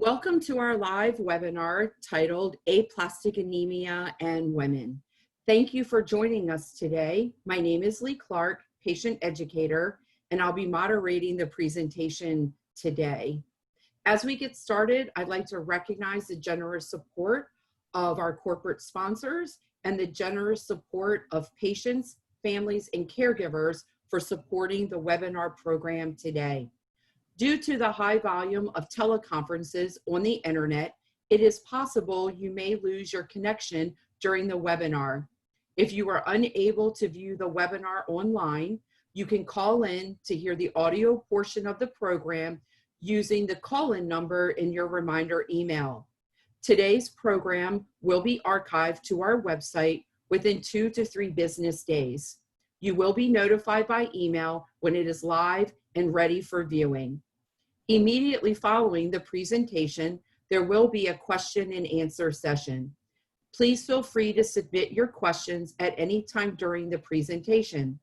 Welcome to our live webinar titled Aplastic Anemia and Women. Thank you for joining us today. My name is Lee Clark, patient educator, and I'll be moderating the presentation today. As we get started, I'd like to recognize the generous support of our corporate sponsors and the generous support of patients, families, and caregivers for supporting the webinar program today. Due to the high volume of teleconferences on the internet, it is possible you may lose your connection during the webinar. If you are unable to view the webinar online, you can call in to hear the audio portion of the program using the call-in number in your reminder email. Today's program will be archived to our website within 2 to 3 business days. You will be notified by email when it is live and ready for viewing. Immediately following the presentation, there will be a question and answer session. Please feel free to submit your questions at any time during the presentation.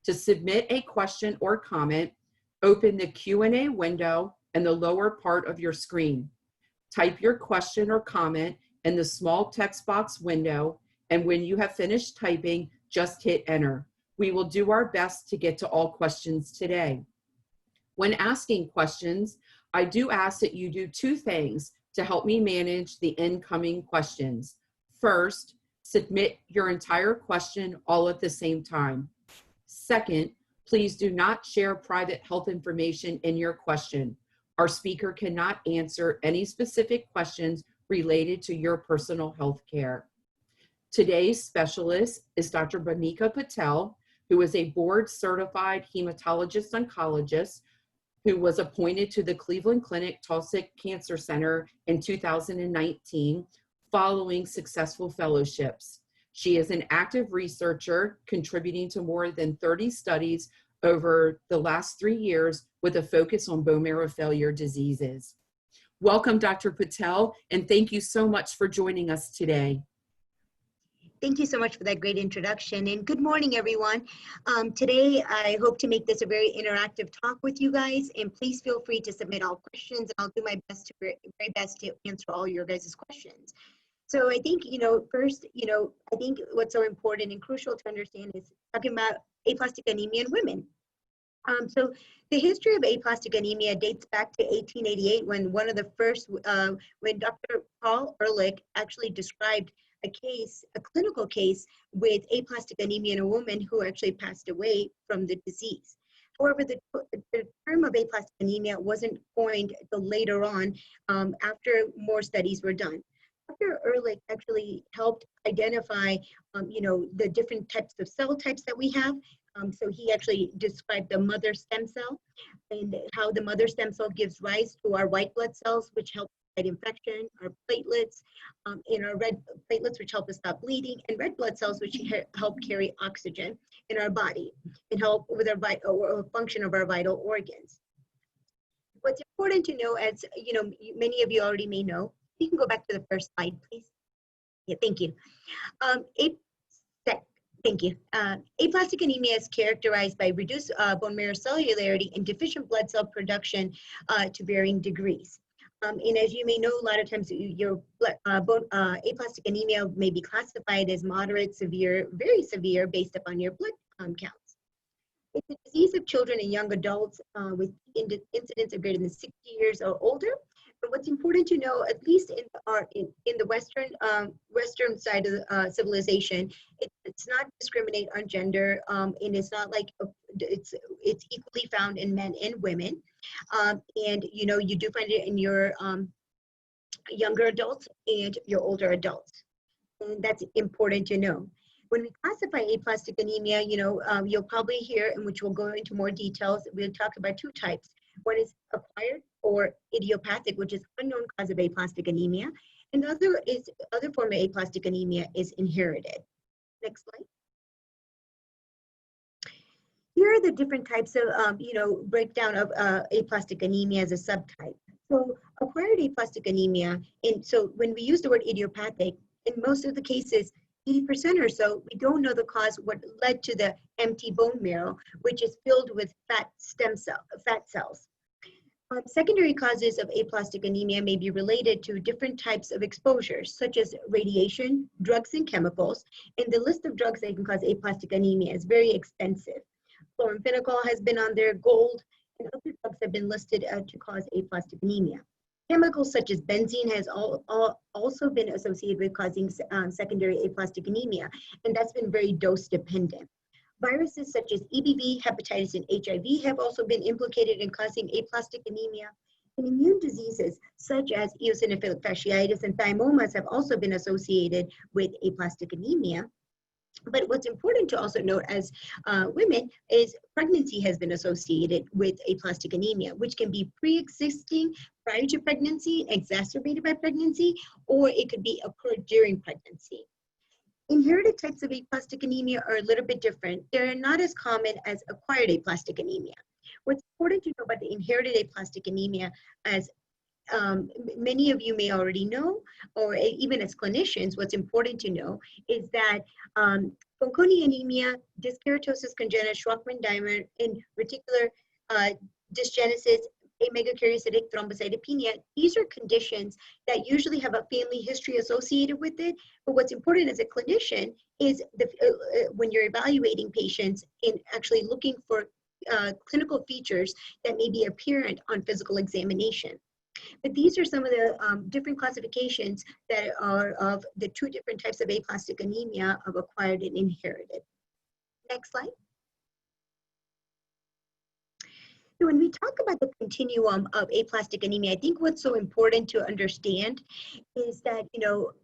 To submit a question or comment, open the Q&A window in the lower part of your screen. Type your question or comment in the small text box window, and when you have finished typing, just hit enter. We will do our best to get to all questions today. When asking questions, I do ask that you do 2 things to help me manage the incoming questions. First, submit your entire question all at the same time. Second, please do not share private health information in your question. Our speaker cannot answer any specific questions related to your personal health care. Today's specialist is Dr. Bhumika Patel, who is a board-certified hematologist oncologist who was appointed to the Cleveland Clinic Taussig Cancer Center in 2019 following successful fellowships. She is an active researcher contributing to more than 30 studies over the last 3 years with a focus on bone marrow failure diseases. Welcome, Dr. Patel, and thank you so much for joining us today. Thank you so much for that great introduction, and good morning, everyone. Today, I hope to make this a very interactive talk with you guys, and please feel free to submit all questions, and I'll do my very best to answer all your guys' questions. So I think, first, I think what's so important and crucial to understand is talking about aplastic anemia in women. So the history of aplastic anemia dates back to 1888 when one of the first, when Dr. Paul Ehrlich actually described a clinical case with aplastic anemia in a woman who actually passed away from the disease. However, the term of aplastic anemia wasn't coined until later on after more studies were done. Dr. Ehrlich actually helped identify, the different types of cell types that we have. So he actually described the mother stem cell and how the mother stem cell gives rise to our white blood cells, which help fight infection, our platelets, and our red platelets, which help us stop bleeding, and red blood cells, which help carry oxygen in our body and help with our function of our vital organs. What's important to know, as many of you already may know, you can go back to the first slide, please. Yeah, thank you. Thank you. Aplastic anemia is characterized by reduced bone marrow cellularity and deficient blood cell production to varying degrees. And as you may know, a lot of times your aplastic anemia may be classified as moderate, severe, very severe based upon your blood counts. It's a disease of children and young adults with incidence of greater than 60 years or older. But what's important to know, at least in the Western side of civilization, it's not discriminate on gender, and it's not like it's equally found in men and women. And you do find it in your younger adults and your older adults, and that's important to know. When we classify aplastic anemia, you'll probably hear, and which we'll go into more details, we'll talk about 2 types. One is acquired or idiopathic, which is unknown cause of aplastic anemia, and the other form of aplastic anemia is inherited. Next slide. Here are the different types of, breakdown of aplastic anemia as a subtype. So acquired aplastic anemia, and so when we use the word idiopathic, in most of the cases, 80% or so, we don't know the cause, what led to the empty bone marrow, which is filled with fat cells. Secondary causes of aplastic anemia may be related to different types of exposures, such as radiation, drugs, and chemicals. And the list of drugs that can cause aplastic anemia is very extensive. Chloramphenicol has been on there, gold, and other drugs have been listed to cause aplastic anemia. Chemicals such as benzene has also been associated with causing secondary aplastic anemia, and that's been very dose dependent. Viruses such as EBV, hepatitis, and HIV have also been implicated in causing aplastic anemia. And immune diseases such as eosinophilic fasciitis and thymomas have also been associated with aplastic anemia. But what's important to also note as women is pregnancy has been associated with aplastic anemia, which can be pre-existing prior to pregnancy, exacerbated by pregnancy, or it could be occurred during pregnancy. Inherited types of aplastic anemia are a little bit different. They're not as common as acquired aplastic anemia. What's important to know about the inherited aplastic anemia, as many of you may already know, or even as clinicians, what's important to know is that Fanconi anemia, dyskeratosis congenita, Shwachman-Diamond, and reticular dysgenesis, amegakaryocytic thrombocytopenia, these are conditions that usually have a family history associated with it. But what's important as a clinician is when you're evaluating patients and actually looking for clinical features that may be apparent on physical examination. But these are some of the different classifications that are of the two different types of aplastic anemia of acquired and inherited. Next slide. So when we talk about the continuum of aplastic anemia, I think what's so important to understand is that,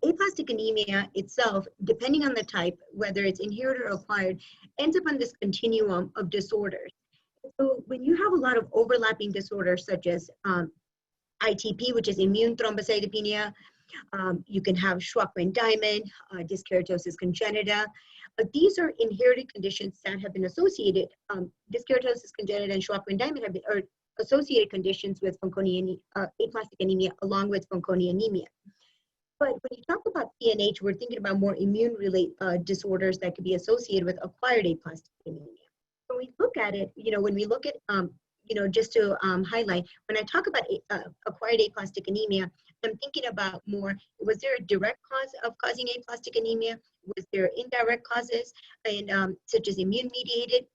aplastic anemia itself, depending on the type, whether it's inherited or acquired, ends up on this continuum of disorders. So when you have a lot of overlapping disorders such as ITP, which is immune thrombocytopenia. You can have Shwachman-Diamond, dyskeratosis congenita. These are inherited conditions that have been associated. Dyskeratosis congenita and Shwachman-Diamond are associated conditions with Fanconi aplastic anemia, along with Fanconi anemia. But when you talk about PNH, we're thinking about more immune-related disorders that could be associated with acquired aplastic anemia. When we look at it, when we look at just to highlight, when I talk about acquired aplastic anemia, I'm thinking about more, was there a direct cause of causing aplastic anemia? Was there indirect causes, and such as immune-mediated,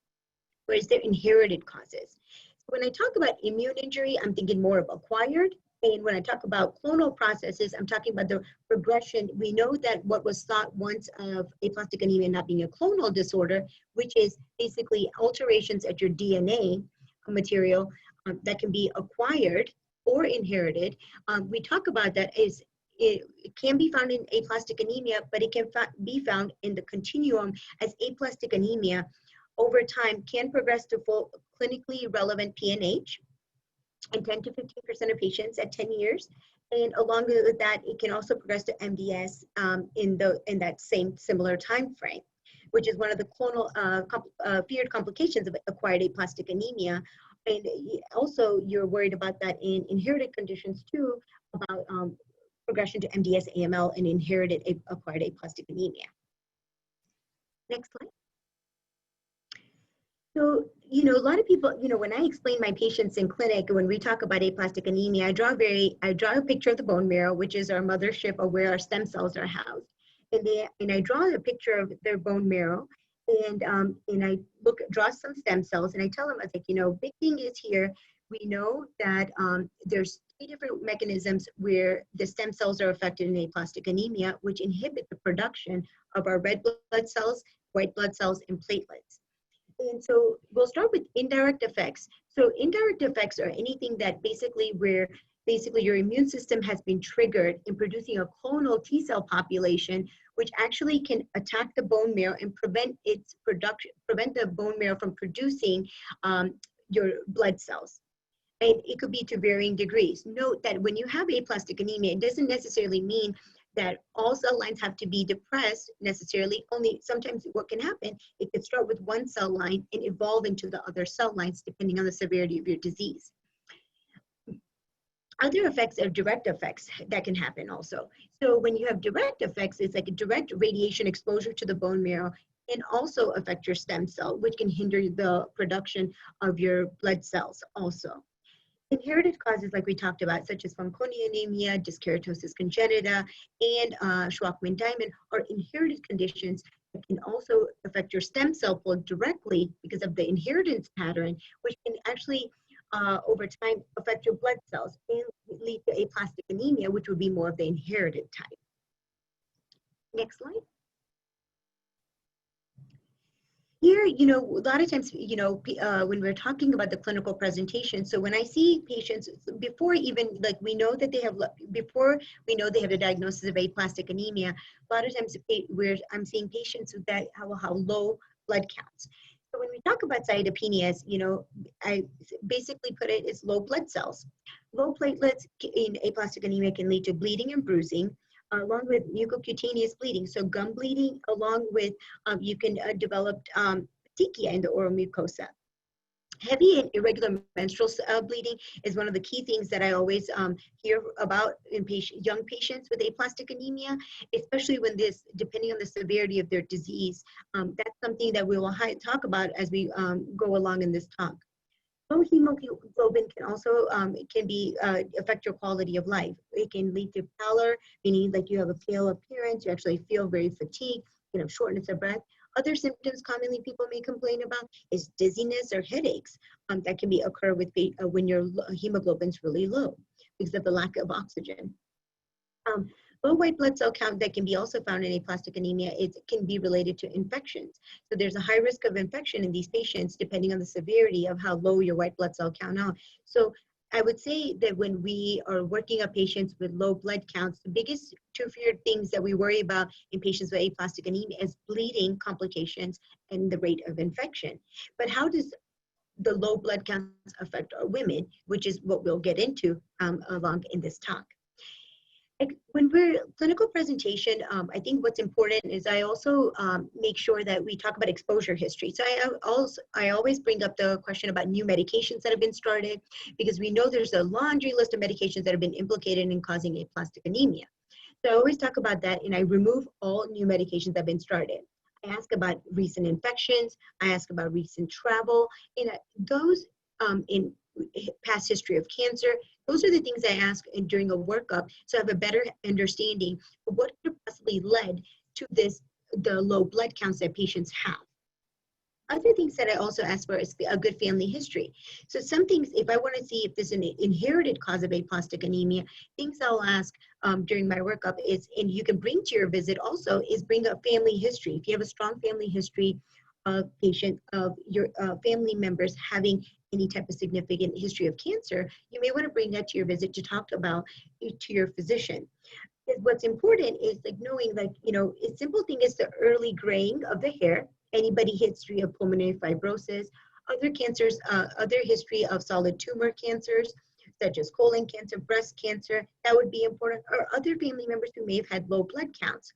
or is there inherited causes? So when I talk about immune injury, I'm thinking more of acquired. And when I talk about clonal processes, I'm talking about the progression. We know that what was thought once of aplastic anemia not being a clonal disorder, which is basically alterations at your DNA material that can be acquired or inherited. We talk about that as it can be found in aplastic anemia, but it can be found in the continuum as aplastic anemia over time can progress to full clinically relevant PNH in 10 to 15% of patients at 10 years. And along with that, it can also progress to MDS in that same similar time frame, which is one of the clonal feared complications of acquired aplastic anemia. And also, you're worried about that in inherited conditions too, about progression to MDS, AML, and inherited acquired aplastic anemia. Next slide. So, a lot of people, when I explain my patients in clinic, when we talk about aplastic anemia, I draw a picture of the bone marrow, which is our mothership of where our stem cells are housed. And I draw a picture of their bone marrow, and I draw some stem cells, and I tell them, I was like, big thing is here, we know that there's 3 different mechanisms where the stem cells are affected in aplastic anemia, which inhibit the production of our red blood cells, white blood cells, and platelets. And so we'll start with indirect effects. So indirect effects are anything that where your immune system has been triggered in producing a clonal T cell population, which actually can attack the bone marrow and prevent its production, prevent the bone marrow from producing your blood cells. And it could be to varying degrees. Note that when you have aplastic anemia, it doesn't necessarily mean that all cell lines have to be depressed necessarily. Only sometimes what can happen, it could start with one cell line and evolve into the other cell lines depending on the severity of your disease. Other effects are direct effects that can happen also. So when you have direct effects, it's like a direct radiation exposure to the bone marrow and also affect your stem cell, which can hinder the production of your blood cells also. Inherited causes like we talked about, such as Fanconi anemia, dyskeratosis congenita, and Schwachman-Diamond are inherited conditions that can also affect your stem cell flow directly because of the inheritance pattern, which can actually over time affect your blood cells and lead to aplastic anemia, which would be more of the inherited type. Next slide. Here, a lot of times, when we're talking about the clinical presentation, so when I see patients, before even, like, we know that they have, before we know they have a diagnosis of aplastic anemia, a lot of times I'm seeing patients that have low blood counts. So when we talk about cytopenias, I basically put it as low blood cells. Low platelets in aplastic anemia can lead to bleeding and bruising, along with mucocutaneous bleeding. So gum bleeding, along with you can develop petechiae in the oral mucosa. Heavy and irregular menstrual bleeding is one of the key things that I always hear about in young patients with aplastic anemia, especially when depending on the severity of their disease. That's something that we will talk about as we go along in this talk. Low hemoglobin can also affect your quality of life. It can lead to pallor, meaning like you have a pale appearance, you actually feel very fatigued, you have shortness of breath. Other symptoms commonly people may complain about is dizziness or headaches that can occur when your hemoglobin is really low because of the lack of oxygen. Low white blood cell count that can be also found in aplastic anemia, it can be related to infections. So there's a high risk of infection in these patients depending on the severity of how low your white blood cell count are. So I would say that when we are working on patients with low blood counts, the biggest two feared things that we worry about in patients with aplastic anemia is bleeding complications and the rate of infection. But how does the low blood counts affect our women, which is what we'll get into along in this talk. When we're clinical presentation, I think what's important is I also make sure that we talk about exposure history. So I always bring up the question about new medications that have been started, because we know there's a laundry list of medications that have been implicated in causing aplastic anemia. So I always talk about that, and I remove all new medications that have been started. I ask about recent infections. I ask about recent travel, and those in past history of cancer. Those are the things I ask during a workup, so I have a better understanding of what could have possibly led to the low blood counts that patients have. Other things that I also ask for is a good family history. So some things, if I want to see if there's an inherited cause of aplastic anemia, things I'll ask during my workup is, and you can bring to your visit also, is bring a family history. If you have a strong family history of your family members having any type of significant history of cancer, you may want to bring that to your visit to talk about to your physician. What's important is like knowing, like, a simple thing is the early graying of the hair, anybody history of pulmonary fibrosis, other cancers, other history of solid tumor cancers, such as colon cancer, breast cancer, that would be important, or other family members who may have had low blood counts.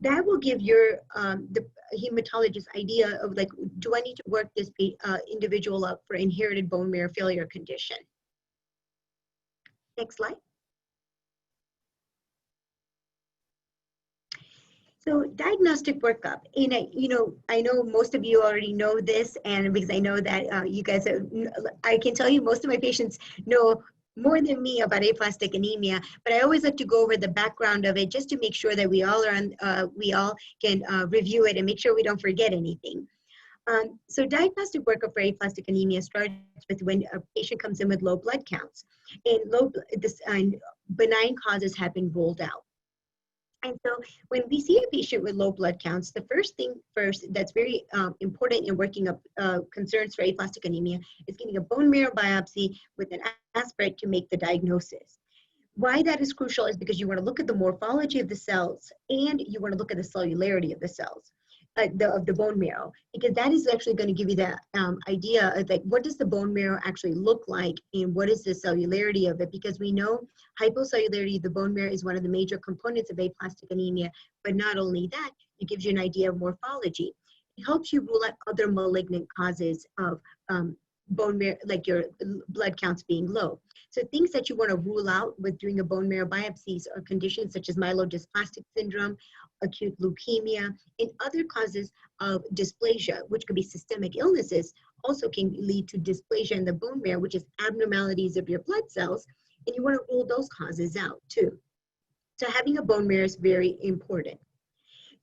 That will give your the hematologist idea of, like, do I need to work this individual up for inherited bone marrow failure condition? Next slide. So diagnostic workup, and I know most of you already know this, and because I know that you guys I can tell you most of my patients know more than me about aplastic anemia, but I always like to go over the background of it just to make sure that we all can review it and make sure we don't forget anything. So diagnostic workup for aplastic anemia starts with when a patient comes in with low blood counts, and benign causes have been ruled out. And so when we see a patient with low blood counts, the first that's very important in working up concerns for aplastic anemia is getting a bone marrow biopsy with an aspirate to make the diagnosis. Why that is crucial is because you want to look at the morphology of the cells, and you want to look at the cellularity of the cells. Of the bone marrow, because that is actually going to give you that idea of, like, what does the bone marrow actually look like, and what is the cellularity of it, because we know hypocellularity of the bone marrow is one of the major components of aplastic anemia. But not only that, it gives you an idea of morphology. It helps you rule out other malignant causes of bone marrow, like your blood counts being low. So things that you want to rule out with doing a bone marrow biopsies are conditions such as myelodysplastic syndrome, acute leukemia, and other causes of dysplasia, which could be systemic illnesses, also can lead to dysplasia in the bone marrow, which is abnormalities of your blood cells, and you want to rule those causes out too. So having a bone marrow is very important.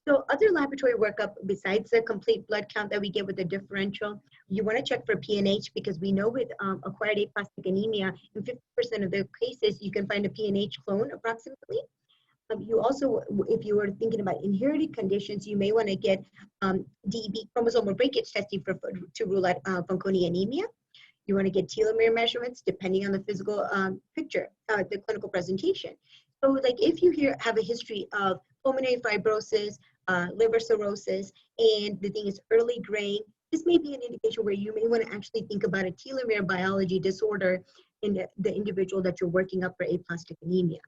So other laboratory workup besides the complete blood count that we get with the differential, you want to check for PNH, because we know with acquired aplastic anemia, in 50% of the cases, you can find a PNH clone approximately. You also, if you were thinking about inherited conditions, you may want to get DEB, chromosomal breakage testing to rule out Fanconi anemia. You want to get telomere measurements depending on the physical picture, the clinical presentation. So like if you have a history of pulmonary fibrosis, liver cirrhosis, and the thing is early graying, this may be an indication where you may want to actually think about a telomere biology disorder in the individual that you're working up for aplastic anemia.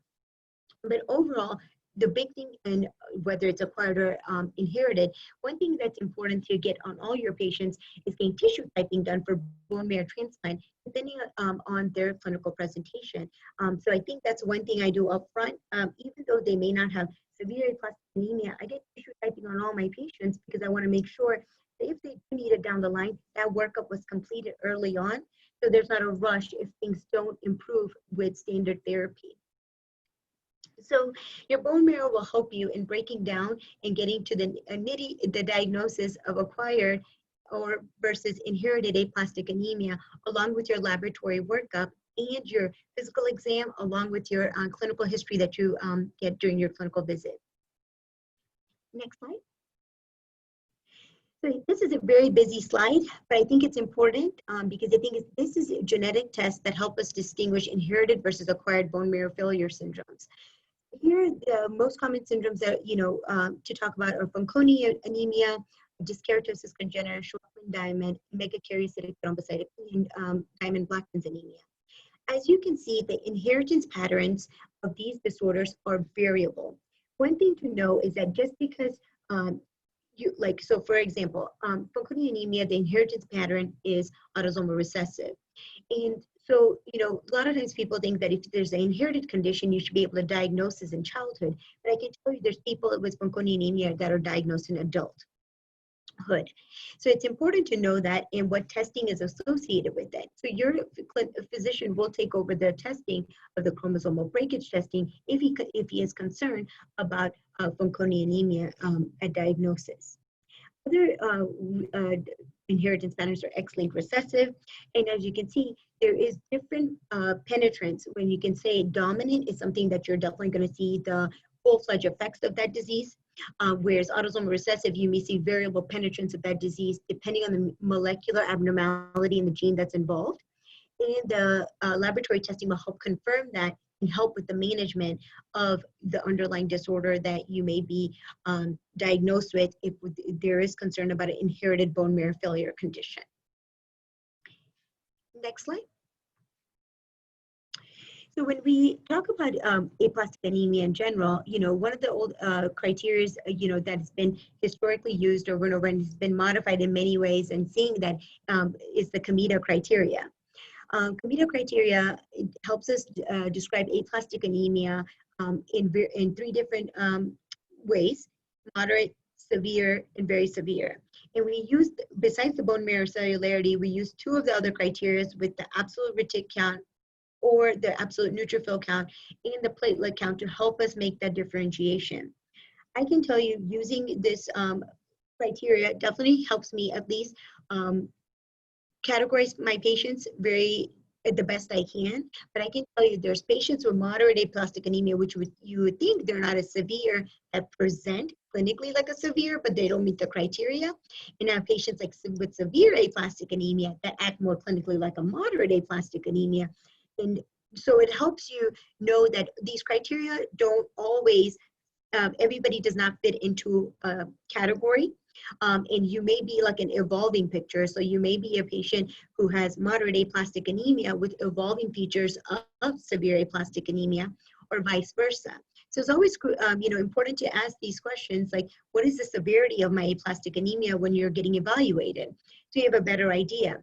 But overall, the big thing, and whether it's acquired or inherited, one thing that's important to get on all your patients is getting tissue typing done for bone marrow transplant, depending on their clinical presentation. So I think that's one thing I do up front. Even though they may not have severe aplastic anemia, I get tissue typing on all my patients because I want to make sure that if they do need it down the line, that workup was completed early on, so there's not a rush if things don't improve with standard therapy. So your bone marrow will help you in breaking down and getting to the diagnosis of acquired or versus inherited aplastic anemia, along with your laboratory workup and your physical exam, along with your clinical history that you get during your clinical visit. Next slide. So this is a very busy slide, but I think it's important because I think this is a genetic test that help us distinguish inherited versus acquired bone marrow failure syndromes. Here, the most common syndromes that, to talk about are Fanconi anemia, dyskeratosis congenita, Shortman diamond, megakaryocytic thrombocytopenia, and Diamond-Blackfan's anemia. As you can see, the inheritance patterns of these disorders are variable. One thing to know is that just because so for example, Fanconi anemia, the inheritance pattern is autosomal recessive. And so, a lot of times people think that if there's an inherited condition, you should be able to diagnose this in childhood. But I can tell you there's people with Fanconi anemia that are diagnosed in adulthood. So it's important to know that and what testing is associated with that. So your physician will take over the testing of the chromosomal breakage testing if he is concerned about Fanconi anemia at diagnosis. Other inheritance patterns are X-linked recessive, and as you can see, there is different penetrance. When you can say dominant is something that you're definitely going to see the full-fledged effects of that disease, whereas autosomal recessive, you may see variable penetrance of that disease depending on the molecular abnormality in the gene that's involved. And the laboratory testing will help confirm that and help with the management of the underlying disorder that you may be diagnosed with if there is concern about an inherited bone marrow failure condition. Next slide. So when we talk about aplastic anemia in general, one of the old criteria, that has been historically used over and over and has been modified in many ways, and seeing that is the Comito criteria. Comito criteria helps us describe aplastic anemia in three different ways: moderate, severe, and very severe. And we used, besides the bone marrow cellularity, we used two of the other criteria with the absolute retic count or the absolute neutrophil count and the platelet count to help us make that differentiation. I can tell you using this criteria definitely helps me at least categorize my patients the best I can, but I can tell you there's patients with moderate aplastic anemia, which you would think they're not as severe, that present clinically like a severe, but they don't meet the criteria. And now patients with severe aplastic anemia that act more clinically like a moderate aplastic anemia. And so it helps you know that these criteria don't always, everybody does not fit into a category. And you may be like an evolving picture. So you may be a patient who has moderate aplastic anemia with evolving features of severe aplastic anemia, or vice versa. So it's always important to ask these questions like, what is the severity of my aplastic anemia when you're getting evaluated? So you have a better idea.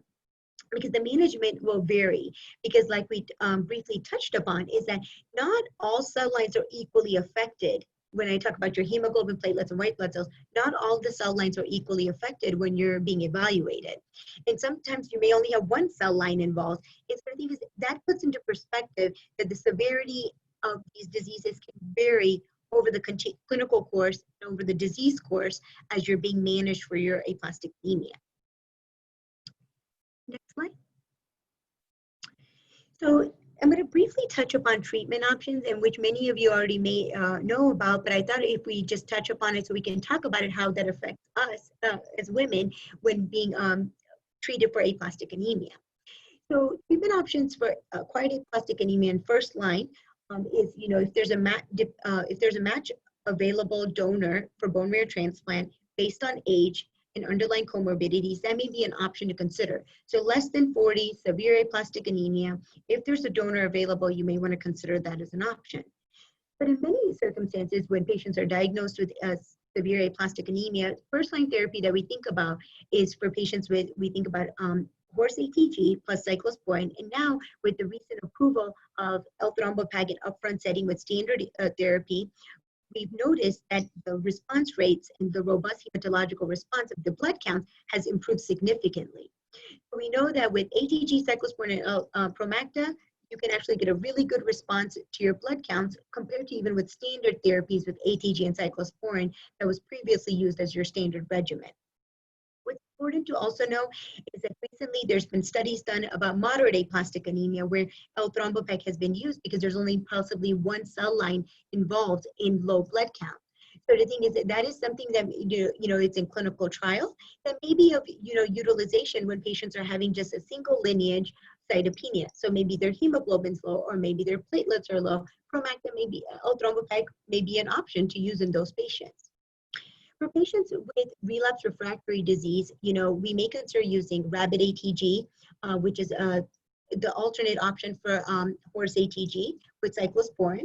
Because the management will vary, because like we briefly touched upon, is that not all cell lines are equally affected when I talk about your hemoglobin, platelets, and white blood cells, not all the cell lines are equally affected when you're being evaluated. And sometimes you may only have one cell line involved. And so I think that puts into perspective that the severity of these diseases can vary over the clinical course and over the disease course as you're being managed for your aplastic anemia. Next slide. So I'm going to briefly touch upon treatment options, and which many of you already may know about, but I thought if we just touch upon it so we can talk about it, how that affects us as women when being treated for aplastic anemia. So treatment options for acquired aplastic anemia in first line is, if there's a match available donor for bone marrow transplant based on age and underlying comorbidities, that may be an option to consider. So less than 40, severe aplastic anemia. If there's a donor available, you may want to consider that as an option. But in many circumstances, when patients are diagnosed with severe aplastic anemia, first-line therapy that we think about is for patients with, we think about horse ATG plus cyclosporin, and now with the recent approval of L-thrombopag in upfront setting with standard therapy, we've noticed that the response rates and the robust hematological response of the blood counts has improved significantly. We know that with ATG, cyclosporin, and Promacta, you can actually get a really good response to your blood counts compared to even with standard therapies with ATG and cyclosporin that was previously used as your standard regimen. What's important to also know is that recently there's been studies done about moderate aplastic anemia where L-thrombopag has been used because there's only possibly one cell line involved in low blood count. So the thing is that is something that, it's in clinical trial that may be of, utilization when patients are having just a single lineage cytopenia. So maybe their hemoglobin's low or maybe their platelets are low. Promacta may be, L-thrombopag may be an option to use in those patients. For patients with relapse refractory disease, we may consider using rabbit ATG, which is the alternate option for horse ATG with cyclosporin.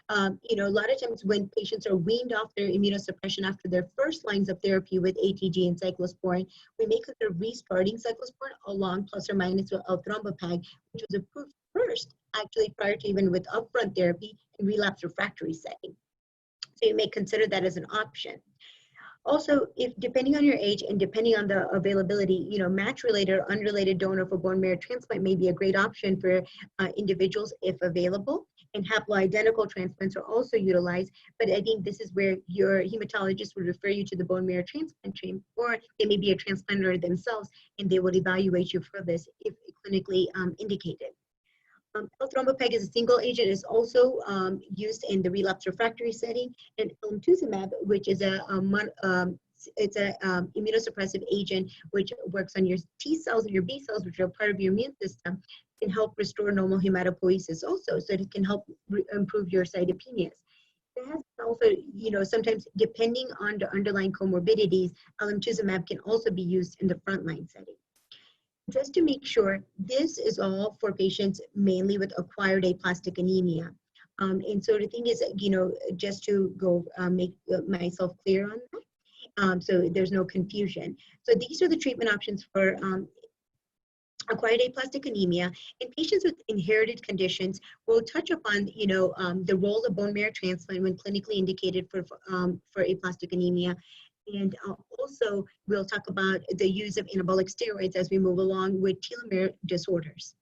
A lot of times when patients are weaned off their immunosuppression after their first lines of therapy with ATG and cyclosporin, we may consider restarting cyclosporin along plus or minus with L-thrombopag, which was approved first, actually prior to even with upfront therapy in relapse refractory setting. So you may consider that as an option. Also, if depending on your age and depending on the availability, match-related or unrelated donor for bone marrow transplant may be a great option for individuals if available. And haploidentical transplants are also utilized, but I think this is where your hematologist would refer you to the bone marrow transplant team, or they may be a transplanter themselves, and they will evaluate you for this if clinically indicated. L-thrombopag as a single agent is also used in the relapse refractory setting, and alemtuzumab, which is it's a immunosuppressive agent which works on your T cells and your B cells, which are part of your immune system, can help restore normal hematopoiesis also, so it can help improve your cytopenias. It has also, sometimes depending on the underlying comorbidities, alemtuzumab can also be used in the frontline setting. Just to make sure, this is all for patients mainly with acquired aplastic anemia. And so the thing is, just to go make myself clear on that, so there's no confusion. So these are the treatment options for acquired aplastic anemia. In patients with inherited conditions, we'll touch upon, the role of bone marrow transplant when clinically indicated for aplastic anemia. And also, we'll talk about the use of anabolic steroids as we move along with telomere disorders.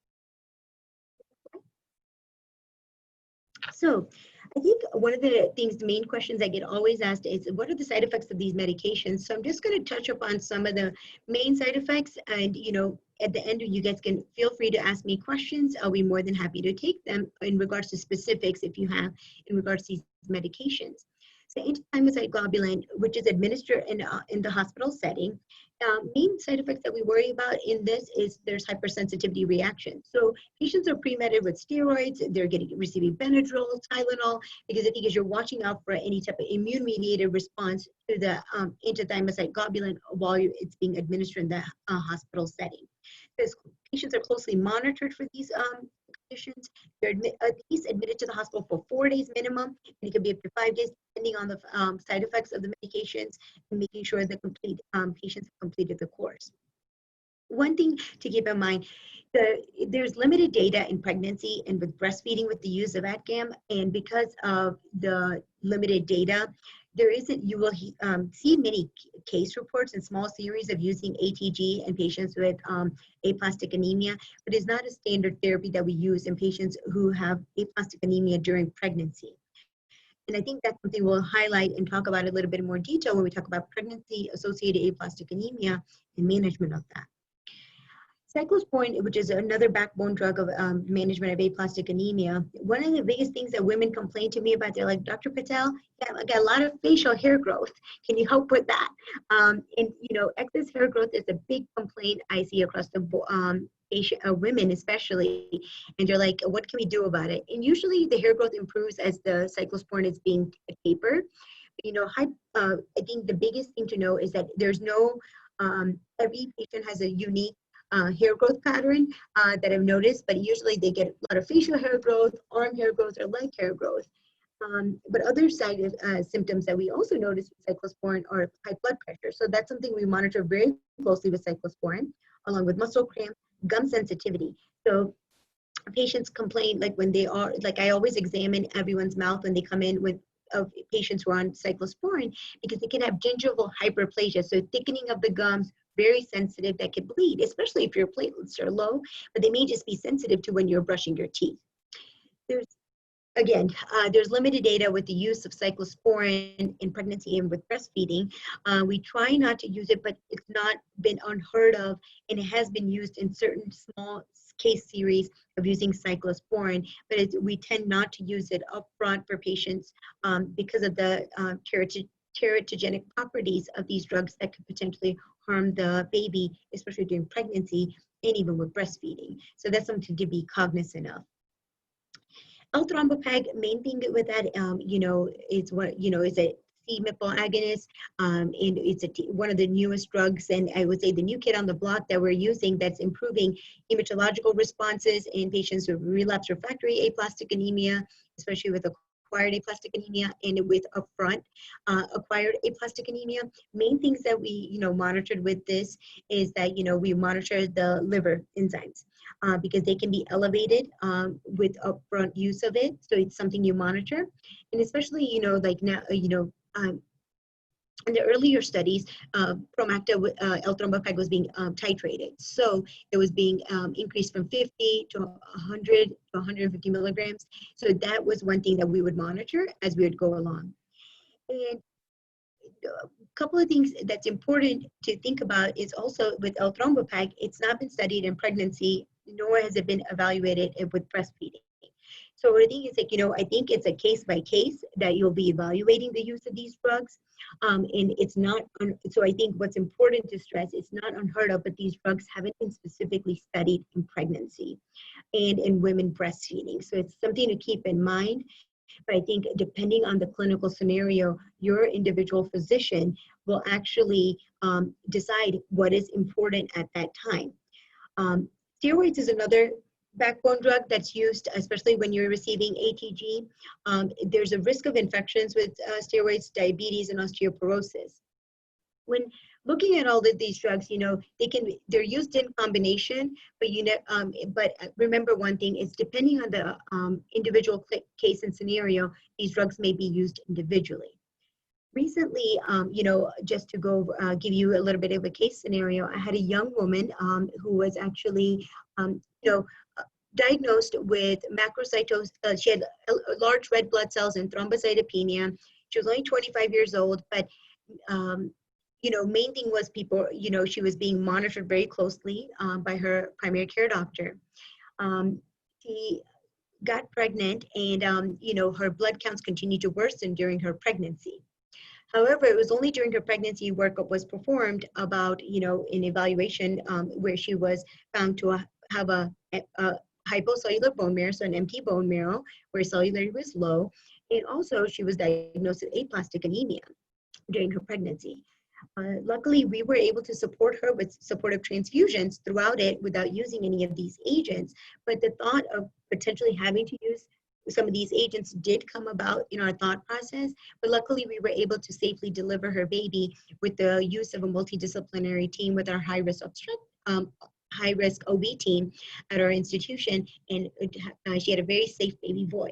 So I think one of the things, the main questions I get always asked is, what are the side effects of these medications? So I'm just going to touch upon some of the main side effects, and at the end, you guys can feel free to ask me questions. I'll be more than happy to take them in regards to specifics if you have in regards to these medications. So anti-thymocyte globulin, which is administered in the hospital setting, main side effects that we worry about in this is there's hypersensitivity reaction. So patients are pre-meded with steroids, they're receiving Benadryl, Tylenol, because I think as you're watching out for any type of immune-mediated response to the anti-thymocyte globulin while it's being administered in the hospital setting. Because patients are closely monitored for these conditions. They're at least admitted to the hospital for 4 days minimum, and it can be up to 5 days depending on the side effects of the medications, and making sure the patients have completed the course. One thing to keep in mind, there's limited data in pregnancy and with breastfeeding with the use of AdGam, and because of the limited data. There isn't, you will see many case reports and small series of using ATG in patients with aplastic anemia, but it's not a standard therapy that we use in patients who have aplastic anemia during pregnancy. And I think that's something we'll highlight and talk about a little bit in more detail when we talk about pregnancy-associated aplastic anemia and management of that. Cyclosporin, which is another backbone drug of management of aplastic anemia, one of the biggest things that women complain to me about, they're like, Dr. Patel, I got a lot of facial hair growth. Can you help with that? And excess hair growth is a big complaint I see across the women especially, and they're like, what can we do about it? And usually the hair growth improves as the cyclosporin is being tapered. I think the biggest thing to know is that there's no, every patient has a unique hair growth pattern that I've noticed, but usually they get a lot of facial hair growth, arm hair growth, or leg hair growth. But other side symptoms that we also notice with cyclosporin are high blood pressure. So that's something we monitor very closely with cyclosporin, along with muscle cramp, gum sensitivity. So patients complain, like when they are, like I always examine everyone's mouth when they come in with patients who are on cyclosporin, because they can have gingival hyperplasia, so thickening of the gums, very sensitive, that can bleed, especially if your platelets are low, but they may just be sensitive to when you're brushing your teeth. There's limited data with the use of cyclosporin in pregnancy and with breastfeeding. We try not to use it, but it's not been unheard of, and it has been used in certain small case series of using cyclosporin, but we tend not to use it upfront for patients because of the teratogenic properties of these drugs that could potentially harm the baby, especially during pregnancy and even with breastfeeding. So that's something to be cognizant of. L-thrombopag, main thing with that, is what, is a C-MPL agonist, and it's one of the newest drugs, and I would say the new kid on the block that we're using that's improving hematological responses in patients with relapsed refractory aplastic anemia, especially with acquired aplastic anemia and with upfront acquired aplastic anemia. Main things that we, monitored with this is that, we monitor the liver enzymes. Because they can be elevated with upfront use of it. So it's something you monitor. And especially, like now, in the earlier studies, Promacta L-thrombopag was being titrated. So it was being increased from 50 to 100 to 150 milligrams. So that was one thing that we would monitor as we would go along. And a couple of things that's important to think about is also with L-thrombopag, it's not been studied in pregnancy, nor has it been evaluated with breastfeeding. So I think it's like, I think it's a case by case that you'll be evaluating the use of these drugs. And it's not, so I think what's important to stress, it's not unheard of, but these drugs haven't been specifically studied in pregnancy and in women breastfeeding. So it's something to keep in mind. But I think depending on the clinical scenario, your individual physician will actually decide what is important at that time. Steroids is another backbone drug that's used, especially when you're receiving ATG. There's a risk of infections with steroids, diabetes, and osteoporosis. When looking at all of these drugs, they're used in combination, but remember one thing is depending on the individual case and scenario, these drugs may be used individually. Recently, just to go give you a little bit of a case scenario, I had a young woman who was actually, diagnosed with macrocytosis. She had large red blood cells and thrombocytopenia. She was only 25 years old, but main thing was people, she was being monitored very closely by her primary care doctor. She got pregnant and, her blood counts continued to worsen during her pregnancy. However, it was only during her pregnancy workup was performed about, an evaluation where she was found to have a hypocellular bone marrow, so an empty bone marrow where cellular was low. And also she was diagnosed with aplastic anemia during her pregnancy. Luckily, we were able to support her with supportive transfusions throughout it without using any of these agents. But the thought of potentially having to use some of these agents did come about in our thought process, but luckily we were able to safely deliver her baby with the use of a multidisciplinary team with our high-risk high-risk OB team at our institution, and she had a very safe baby boy.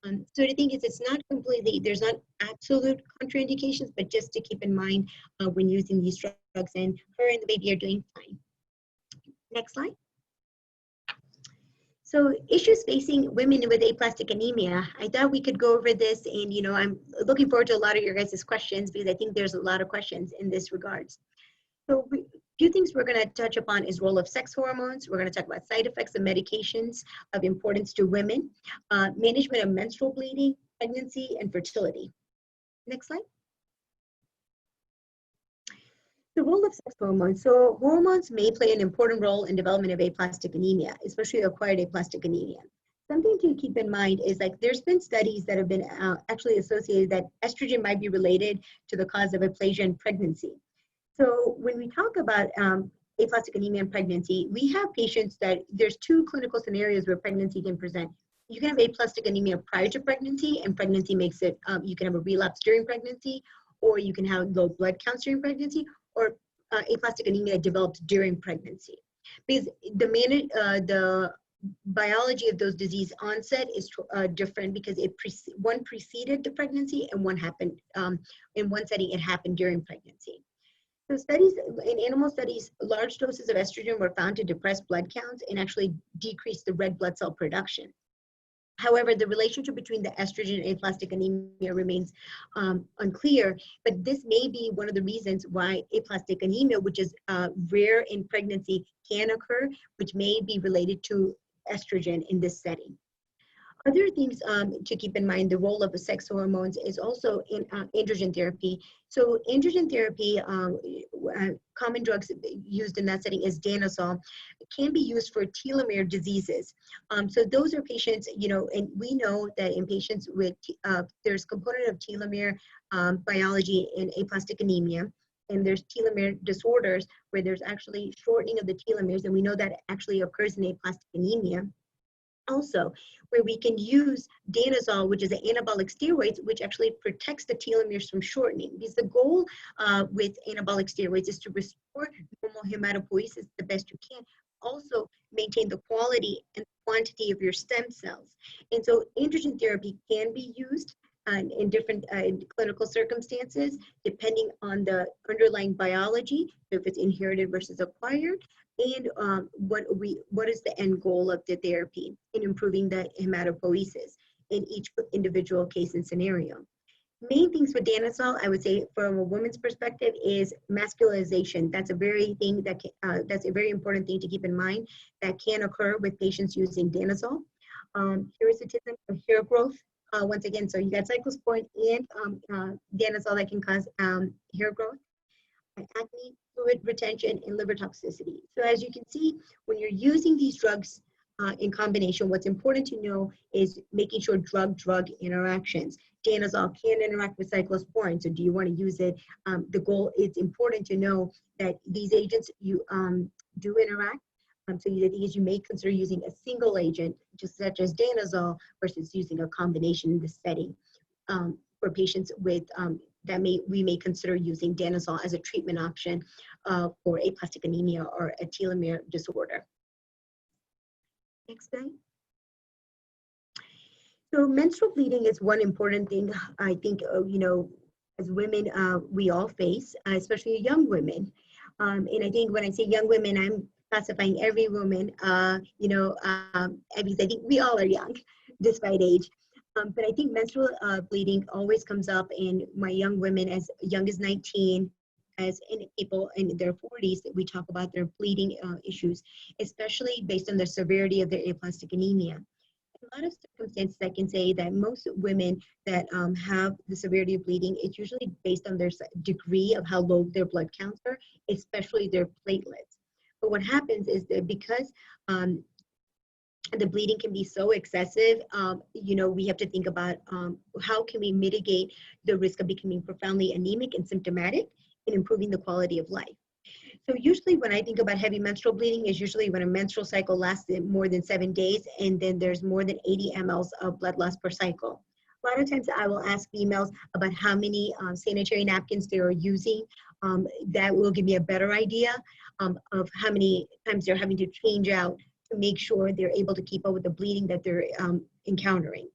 So the thing is, it's not completely, there's not absolute contraindications, but just to keep in mind when using these drugs, and her and the baby are doing fine. Next slide. So issues facing women with aplastic anemia, I thought we could go over this, and I'm looking forward to a lot of your guys' questions, because I think there's a lot of questions in this regards. So a few things we're going to touch upon is role of sex hormones. We're going to talk about side effects of medications of importance to women, management of menstrual bleeding, pregnancy, and fertility. Next slide. The role of sex hormones. So hormones may play an important role in development of aplastic anemia, especially acquired aplastic anemia. Something to keep in mind is, like, there's been studies that have been actually associated that estrogen might be related to the cause of aplasia in pregnancy. So when we talk about aplastic anemia in pregnancy, we have patients that there's two clinical scenarios where pregnancy can present. You can have aplastic anemia prior to pregnancy, and pregnancy makes it, you can have a relapse during pregnancy, or you can have low blood counts during pregnancy, or aplastic anemia that develops during pregnancy. Because the biology of those disease onset is different, because one preceded the pregnancy and one happened, in one setting it happened during pregnancy. So studies, in animal studies, large doses of estrogen were found to depress blood counts and actually decrease the red blood cell production. However, the relationship between the estrogen and aplastic anemia remains unclear, but this may be one of the reasons why aplastic anemia, which is rare in pregnancy, can occur, which may be related to estrogen in this setting. Other things to keep in mind, the role of the sex hormones is also in androgen therapy. So androgen therapy, common drugs used in that setting is danazol, can be used for telomere diseases. So those are patients, and we know that in patients with, there's component of telomere biology in aplastic anemia, and there's telomere disorders where there's actually shortening of the telomeres, and we know that actually occurs in aplastic anemia. Also, where we can use danazol, which is an anabolic steroid, which actually protects the telomeres from shortening. Because the goal with anabolic steroids is to restore normal hematopoiesis the best you can, also maintain the quality and quantity of your stem cells. And so androgen therapy can be used in different clinical circumstances, depending on the underlying biology, if it's inherited versus acquired, and what is the end goal of the therapy in improving the hematopoiesis in each individual case and scenario. Main things with danazol, I would say, from a woman's perspective, is masculinization. That's a very thing that that's a very important thing to keep in mind that can occur with patients using danazol. Hirsutism or hair growth. Once again, so you got cyclosporin and danazol that can cause hair growth, acne, fluid retention, and liver toxicity. So as you can see, when you're using these drugs in combination, what's important to know is making sure drug-drug interactions. Danazol can interact with cyclosporin, so do you want to use it? The goal, it's important to know that these agents do interact. So the thing is, you may consider using a single agent, just such as danazol, versus using a combination in this setting. For patients with we may consider using danazol as a treatment option for aplastic anemia or a telomere disorder. Next slide. So menstrual bleeding is one important thing I think, as women, we all face, especially young women. And I think when I say young women, I'm classifying every woman, because I think we all are young, despite age. But I think menstrual bleeding always comes up in my young women as young as 19, as in people in their 40s, that we talk about their bleeding issues, especially based on the severity of their aplastic anemia. A lot of circumstances, I can say that most women that have the severity of bleeding, it's usually based on their degree of how low their blood counts are, especially their platelets. But what happens is that because the bleeding can be so excessive, we have to think about how can we mitigate the risk of becoming profoundly anemic and symptomatic and improving the quality of life. So usually when I think about heavy menstrual bleeding is usually when a menstrual cycle lasts more than 7 days, and then there's more than 80 mLs of blood loss per cycle. A lot of times I will ask females about how many sanitary napkins they are using. That will give me a better idea of how many times they're having to change out to make sure they're able to keep up with the bleeding that they're encountering.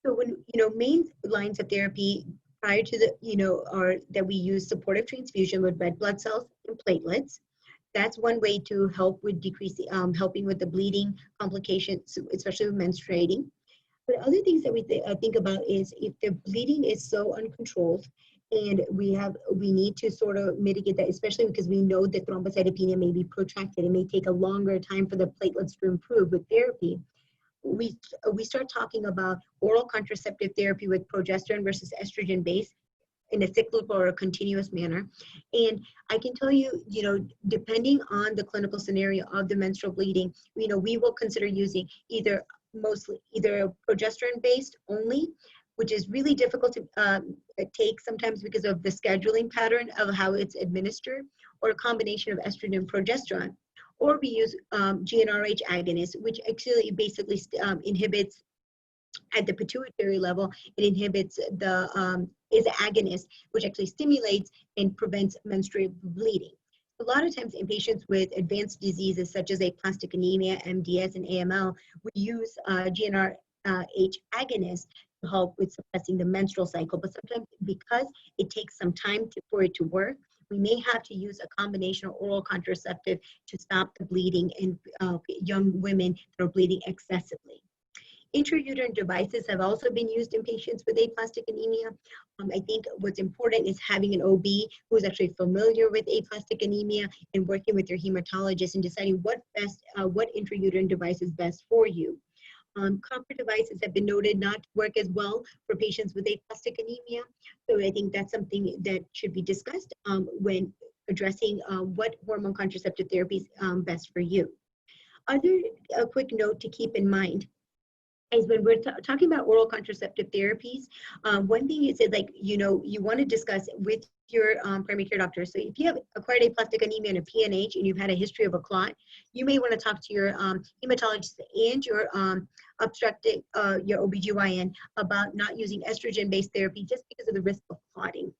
So when, main lines of therapy prior to the, are that we use supportive transfusion with red blood cells and platelets. That's one way to help with decreasing, helping with the bleeding complications, especially with menstruating. But other things that we think about is if the bleeding is so uncontrolled and we need to sort of mitigate that, especially because we know that thrombocytopenia may be protracted. It may take a longer time for the platelets to improve with therapy. We start talking about oral contraceptive therapy with progesterone versus estrogen based in a cyclical or a continuous manner. And I can tell you, depending on the clinical scenario of the menstrual bleeding, we will consider using either progesterone based only, which is really difficult to take sometimes because of the scheduling pattern of how it's administered, or a combination of estrogen and progesterone. Or we use GnRH agonists, which actually basically inhibits at the pituitary level. It inhibits is an agonist, which actually stimulates and prevents menstrual bleeding. A lot of times in patients with advanced diseases such as aplastic anemia, MDS, and AML, we use GnRH agonists to help with suppressing the menstrual cycle. But sometimes because it takes some time for it to work, we may have to use a combination of oral contraceptive to stop the bleeding in young women that are bleeding excessively. Intrauterine devices have also been used in patients with aplastic anemia. I think what's important is having an OB who's actually familiar with aplastic anemia and working with your hematologist and deciding what intrauterine device is best for you. Copper devices have been noted not to work as well for patients with aplastic anemia. So I think that's something that should be discussed when addressing what hormone contraceptive therapy is best for you. A quick note to keep in mind is when we're talking about oral contraceptive therapies, one thing is that, you want to discuss with your primary care doctor. So if you have acquired aplastic anemia and a PNH and you've had a history of a clot, you may want to talk to your hematologist and your your OBGYN about not using estrogen-based therapy just because of the risk of clotting.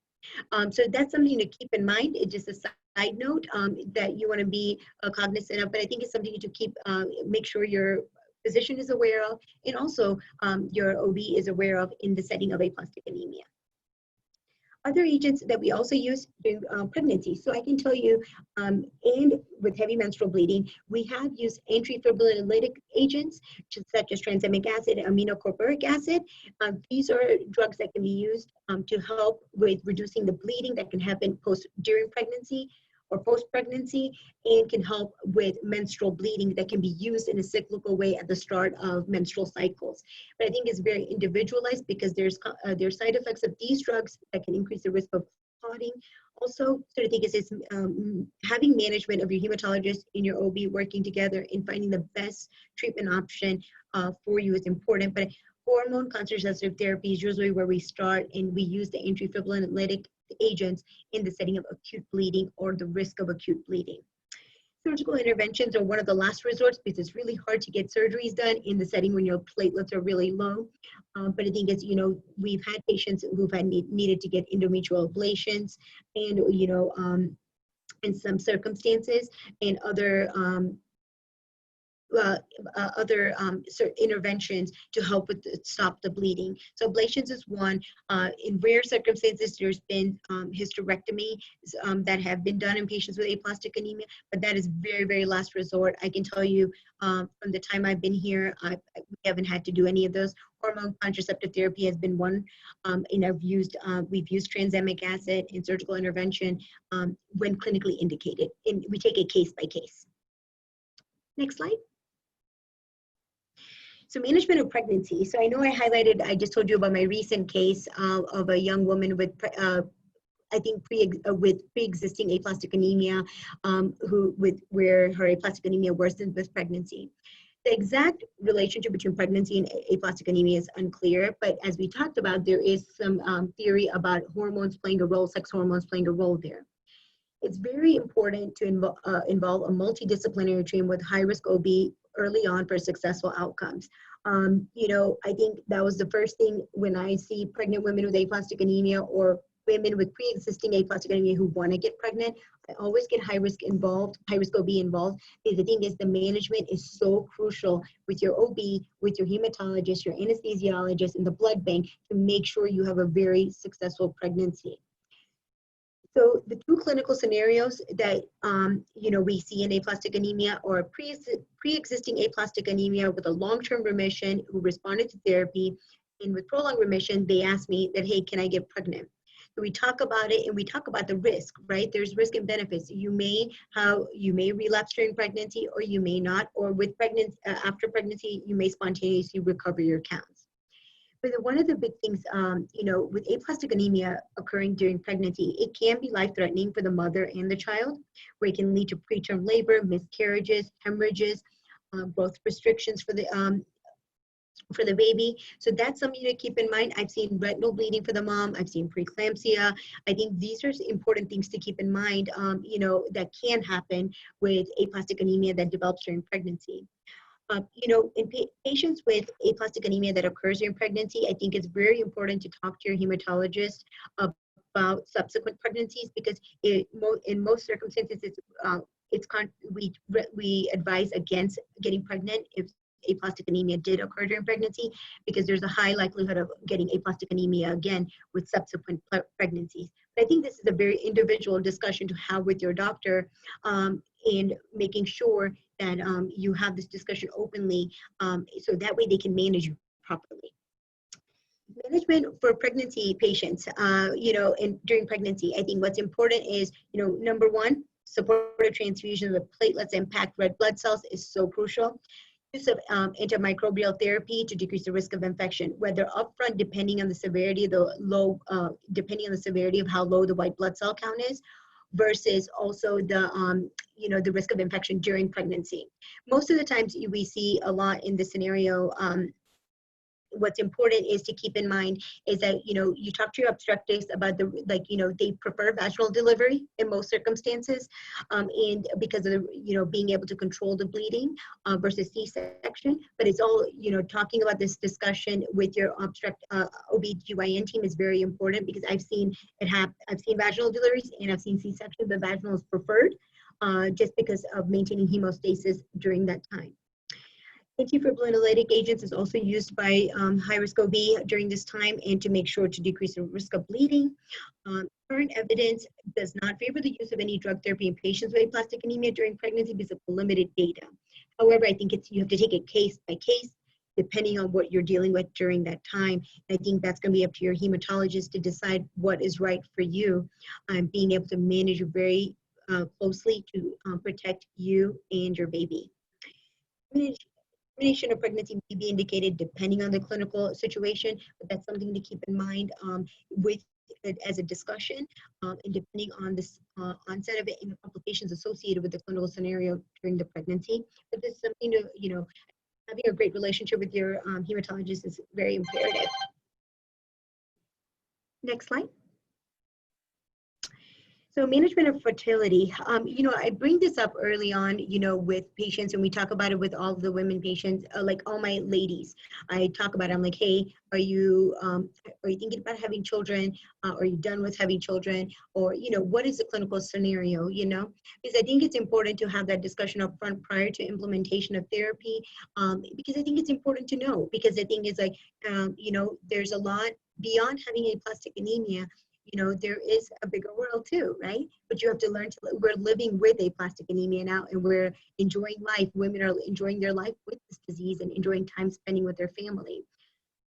So that's something to keep in mind. It's just a side note that you want to be cognizant of, but I think it's something to keep, make sure your physician is aware of, and also your OB is aware of in the setting of aplastic anemia. Other agents that we also use during pregnancy. So I can tell you, and with heavy menstrual bleeding, we have used antifibrinolytic agents such as tranexamic acid, aminocorburic acid. These are drugs that can be used to help with reducing the bleeding that can happen during pregnancy or post-pregnancy, and can help with menstrual bleeding that can be used in a cyclical way at the start of menstrual cycles. But I think it's very individualized because there's side effects of these drugs that can increase the risk of clotting. Also, so I think is having management of your hematologist and your OB working together and finding the best treatment option for you is important. But hormone contraceptive therapy is usually where we start, and we use the antifibrinolytic agents in the setting of acute bleeding or the risk of acute bleeding. Surgical interventions are one of the last resorts because it's really hard to get surgeries done in the setting when your platelets are really low. But I think it's, we've had patients who've had needed to get endometrial ablations and, in some circumstances, and other interventions to help with stop the bleeding. So ablations is one. In rare circumstances, there's been hysterectomy that have been done in patients with aplastic anemia, but that is very, very last resort. I can tell you from the time I've been here, we haven't had to do any of those. Hormone contraceptive therapy has been one, and we've used tranexamic acid in surgical intervention when clinically indicated, and we take it case by case. Next slide. So management of pregnancy. So I know I just told you about my recent case of a young woman with, I think with pre-existing aplastic anemia, where her aplastic anemia worsened with pregnancy. The exact relationship between pregnancy and aplastic anemia is unclear, but as we talked about, there is some theory about hormones playing a role, sex hormones playing a role there. It's very important to involve a multidisciplinary team with high-risk OB early on for successful outcomes. I think that was the first thing when I see pregnant women with aplastic anemia or women with pre-existing aplastic anemia who want to get pregnant. I always get high risk OB involved. Because the thing is, the management is so crucial with your OB, with your hematologist, your anesthesiologist, and the blood bank to make sure you have a very successful pregnancy. So the two clinical scenarios that we see in aplastic anemia or pre-existing aplastic anemia with a long-term remission who responded to therapy, and with prolonged remission, they asked me that, hey, can I get pregnant? So we talk about it and we talk about the risk, right? There's risk and benefits. You may relapse during pregnancy or you may not, or with pregnancy, after pregnancy, you may spontaneously recover your counts. But one of the big things, with aplastic anemia occurring during pregnancy, it can be life-threatening for the mother and the child, where it can lead to preterm labor, miscarriages, hemorrhages, growth restrictions for the baby. So that's something to keep in mind. I've seen retinal bleeding for the mom. I've seen preeclampsia. I think these are important things to keep in mind, that can happen with aplastic anemia that develops during pregnancy. In patients with aplastic anemia that occurs during pregnancy, I think it's very important to talk to your hematologist about subsequent pregnancies, because in most circumstances, we advise against getting pregnant if aplastic anemia did occur during pregnancy, because there's a high likelihood of getting aplastic anemia again with subsequent pregnancies. But I think this is a very individual discussion to have with your doctor, and making sure that you have this discussion openly, so that way they can manage you properly. Management for pregnancy patients, during pregnancy, I think what's important is, number one, supportive transfusion of platelets and packed red blood cells is so crucial. Use of antimicrobial therapy to decrease the risk of infection, whether upfront, depending on the severity of how low the white blood cell count is, versus also the risk of infection during pregnancy. Most of the times we see a lot in this scenario. What's important is to keep in mind is that, you talk to your obstetrician about they prefer vaginal delivery in most circumstances, and because of being able to control the bleeding versus C-section. But it's all, talking about this discussion with your OB/GYN team is very important, because I've seen vaginal deliveries and I've seen C-section, but vaginal is preferred, just because of maintaining hemostasis during that time. Antifibrinolytic agents is also used by high-risk OB during this time, and to make sure to decrease the risk of bleeding. Current evidence does not favor the use of any drug therapy in patients with aplastic anemia during pregnancy because of limited data. However, I think you have to take it case by case, depending on what you're dealing with during that time. I think that's going to be up to your hematologist to decide what is right for you, being able to manage you very closely to protect you and your baby. Termination of pregnancy may be indicated depending on the clinical situation, but that's something to keep in mind with it as a discussion, and depending on this onset of it and the complications associated with the clinical scenario during the pregnancy. But this is something to, having a great relationship with your hematologist is very imperative. Next slide. So management of fertility, I bring this up early on, with patients, and we talk about it with all the women patients, like all my ladies. I talk about it, I'm like, hey, are you thinking about having children? Are you done with having children? Or, what is the clinical scenario, Because I think it's important to have that discussion up front prior to implementation of therapy, because I think it's important to know, because the thing is like, there's a lot beyond having aplastic anemia. There is a bigger world too, right? But you have to learn we're living with aplastic anemia now, and we're enjoying life. Women are enjoying their life with this disease and enjoying time spending with their family.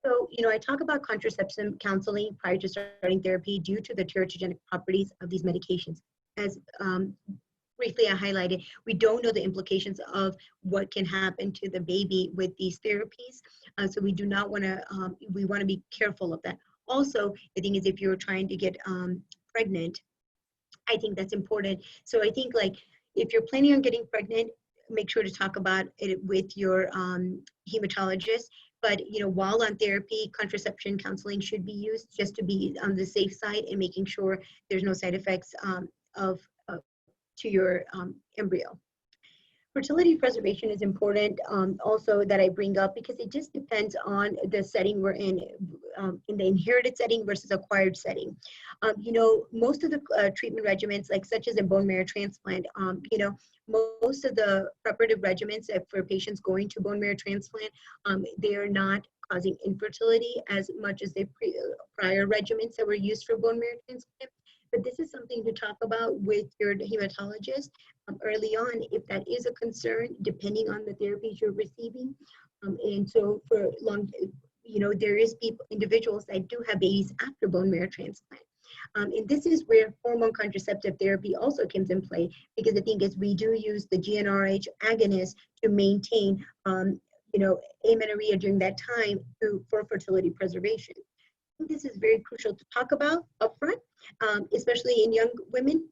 So, I talk about contraception counseling prior to starting therapy due to the teratogenic properties of these medications. As briefly I highlighted, we don't know the implications of what can happen to the baby with these therapies. So we do not want to, we want to be careful of that. Also, the thing is, if you're trying to get pregnant, I think that's important. So I think, like, if you're planning on getting pregnant, make sure to talk about it with your hematologist. But, while on therapy, contraception counseling should be used just to be on the safe side and making sure there's no side effects to your embryo. Fertility preservation is important also that I bring up because it just depends on the setting we're in the inherited setting versus acquired setting. Most of the treatment regimens, like such as a bone marrow transplant, most of the preparative regimens for patients going to bone marrow transplant, they are not causing infertility as much as the prior regimens that were used for bone marrow transplant. But this is something to talk about with your hematologist early on if that is a concern, depending on the therapies you're receiving. And so for long, there is individuals that do have babies after bone marrow transplant. And this is where hormone contraceptive therapy also comes in play, because the thing is we do use the GnRH agonist to maintain, amenorrhea during that time for fertility preservation. I think this is very crucial to talk about upfront, especially in young women,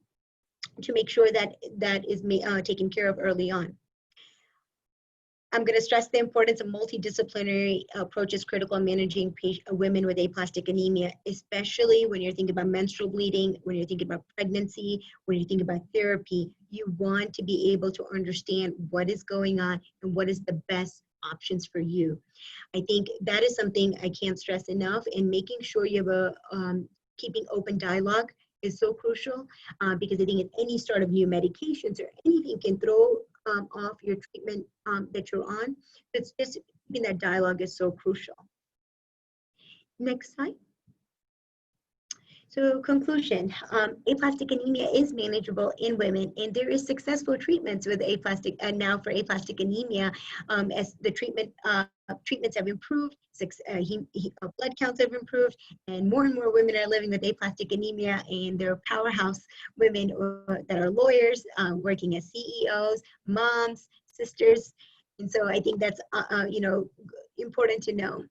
to make sure that that is taken care of early on. I'm going to stress the importance of multidisciplinary approaches critical in managing women with aplastic anemia, especially when you're thinking about menstrual bleeding, when you're thinking about pregnancy, when you're thinking about therapy. You want to be able to understand what is going on and what is the best options for you. I think that is something I can't stress enough, and making sure you have keeping open dialogue is so crucial, because I think at any start of new medications or anything can throw off your treatment that you're on. It's just keeping that dialogue is so crucial. Next slide. So conclusion, aplastic anemia is manageable in women, and there is successful treatments with aplastic, and now for aplastic anemia, as the treatments have improved, blood counts have improved, and more women are living with aplastic anemia, and they're powerhouse women that are lawyers, working as CEOs, moms, sisters, and so I think that's important to know.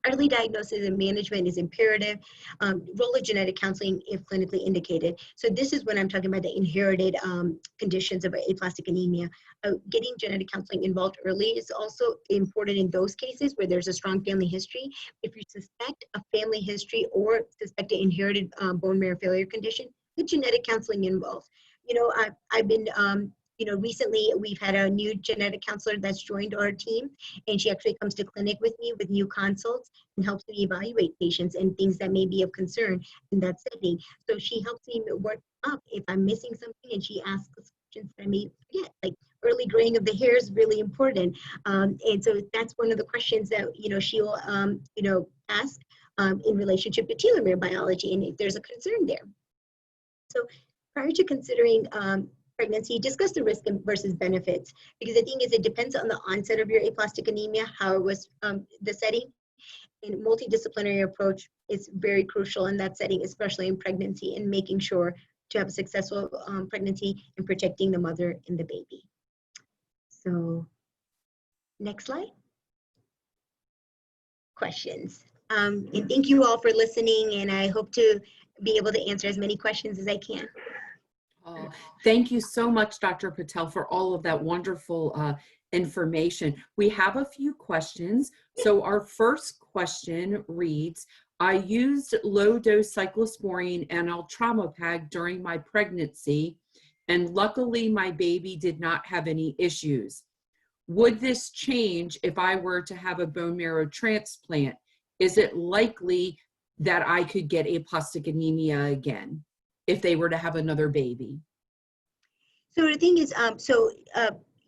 Early diagnosis and management is imperative. Role of genetic counseling if clinically indicated. So this is when I'm talking about the inherited conditions of aplastic anemia. Getting genetic counseling involved early is also important in those cases where there's a strong family history. If you suspect a family history or suspect an inherited bone marrow failure condition, get genetic counseling involved. I've been recently we've had a new genetic counselor that's joined our team, and she actually comes to clinic with me with new consults and helps me evaluate patients and things that may be of concern in that setting. So she helps me work up if I'm missing something, and she asks questions that I may forget, like early graying of the hair is really important. And so that's one of the questions that, she'll, ask in relationship to telomere biology and if there's a concern there. So prior to considering pregnancy, discuss the risk versus benefits, because the thing is it depends on the onset of your aplastic anemia, how it was the setting, and multidisciplinary approach is very crucial in that setting, especially in pregnancy, and making sure to have a successful pregnancy and protecting the mother and the baby. So next slide. Questions. And thank you all for listening, and I hope to be able to answer as many questions as I can. Oh, thank you so much, Dr. Patel, for all of that wonderful information. We have a few questions. So our first question reads, I used low-dose cyclosporine and Ultramopag during my pregnancy, and luckily my baby did not have any issues. Would this change if I were to have a bone marrow transplant? Is it likely that I could get aplastic anemia again if they were to have another baby? So the thing is,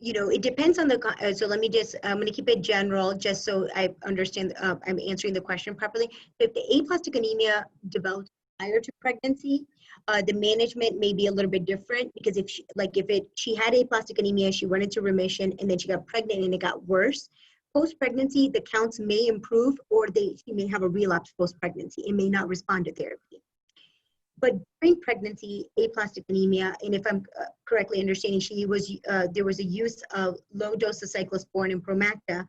it depends on the, so let me just, I'm going to keep it general just so I understand, I'm answering the question properly. If the aplastic anemia developed prior to pregnancy, the management may be a little bit different, because if she had aplastic anemia, she went into remission, and then she got pregnant and it got worse. Post-pregnancy, the counts may improve, or she may have a relapse post-pregnancy. It may not respond to therapy. But during pregnancy, aplastic anemia, and if I'm correctly understanding, there was a use of low dose of cyclosporin and Promacta.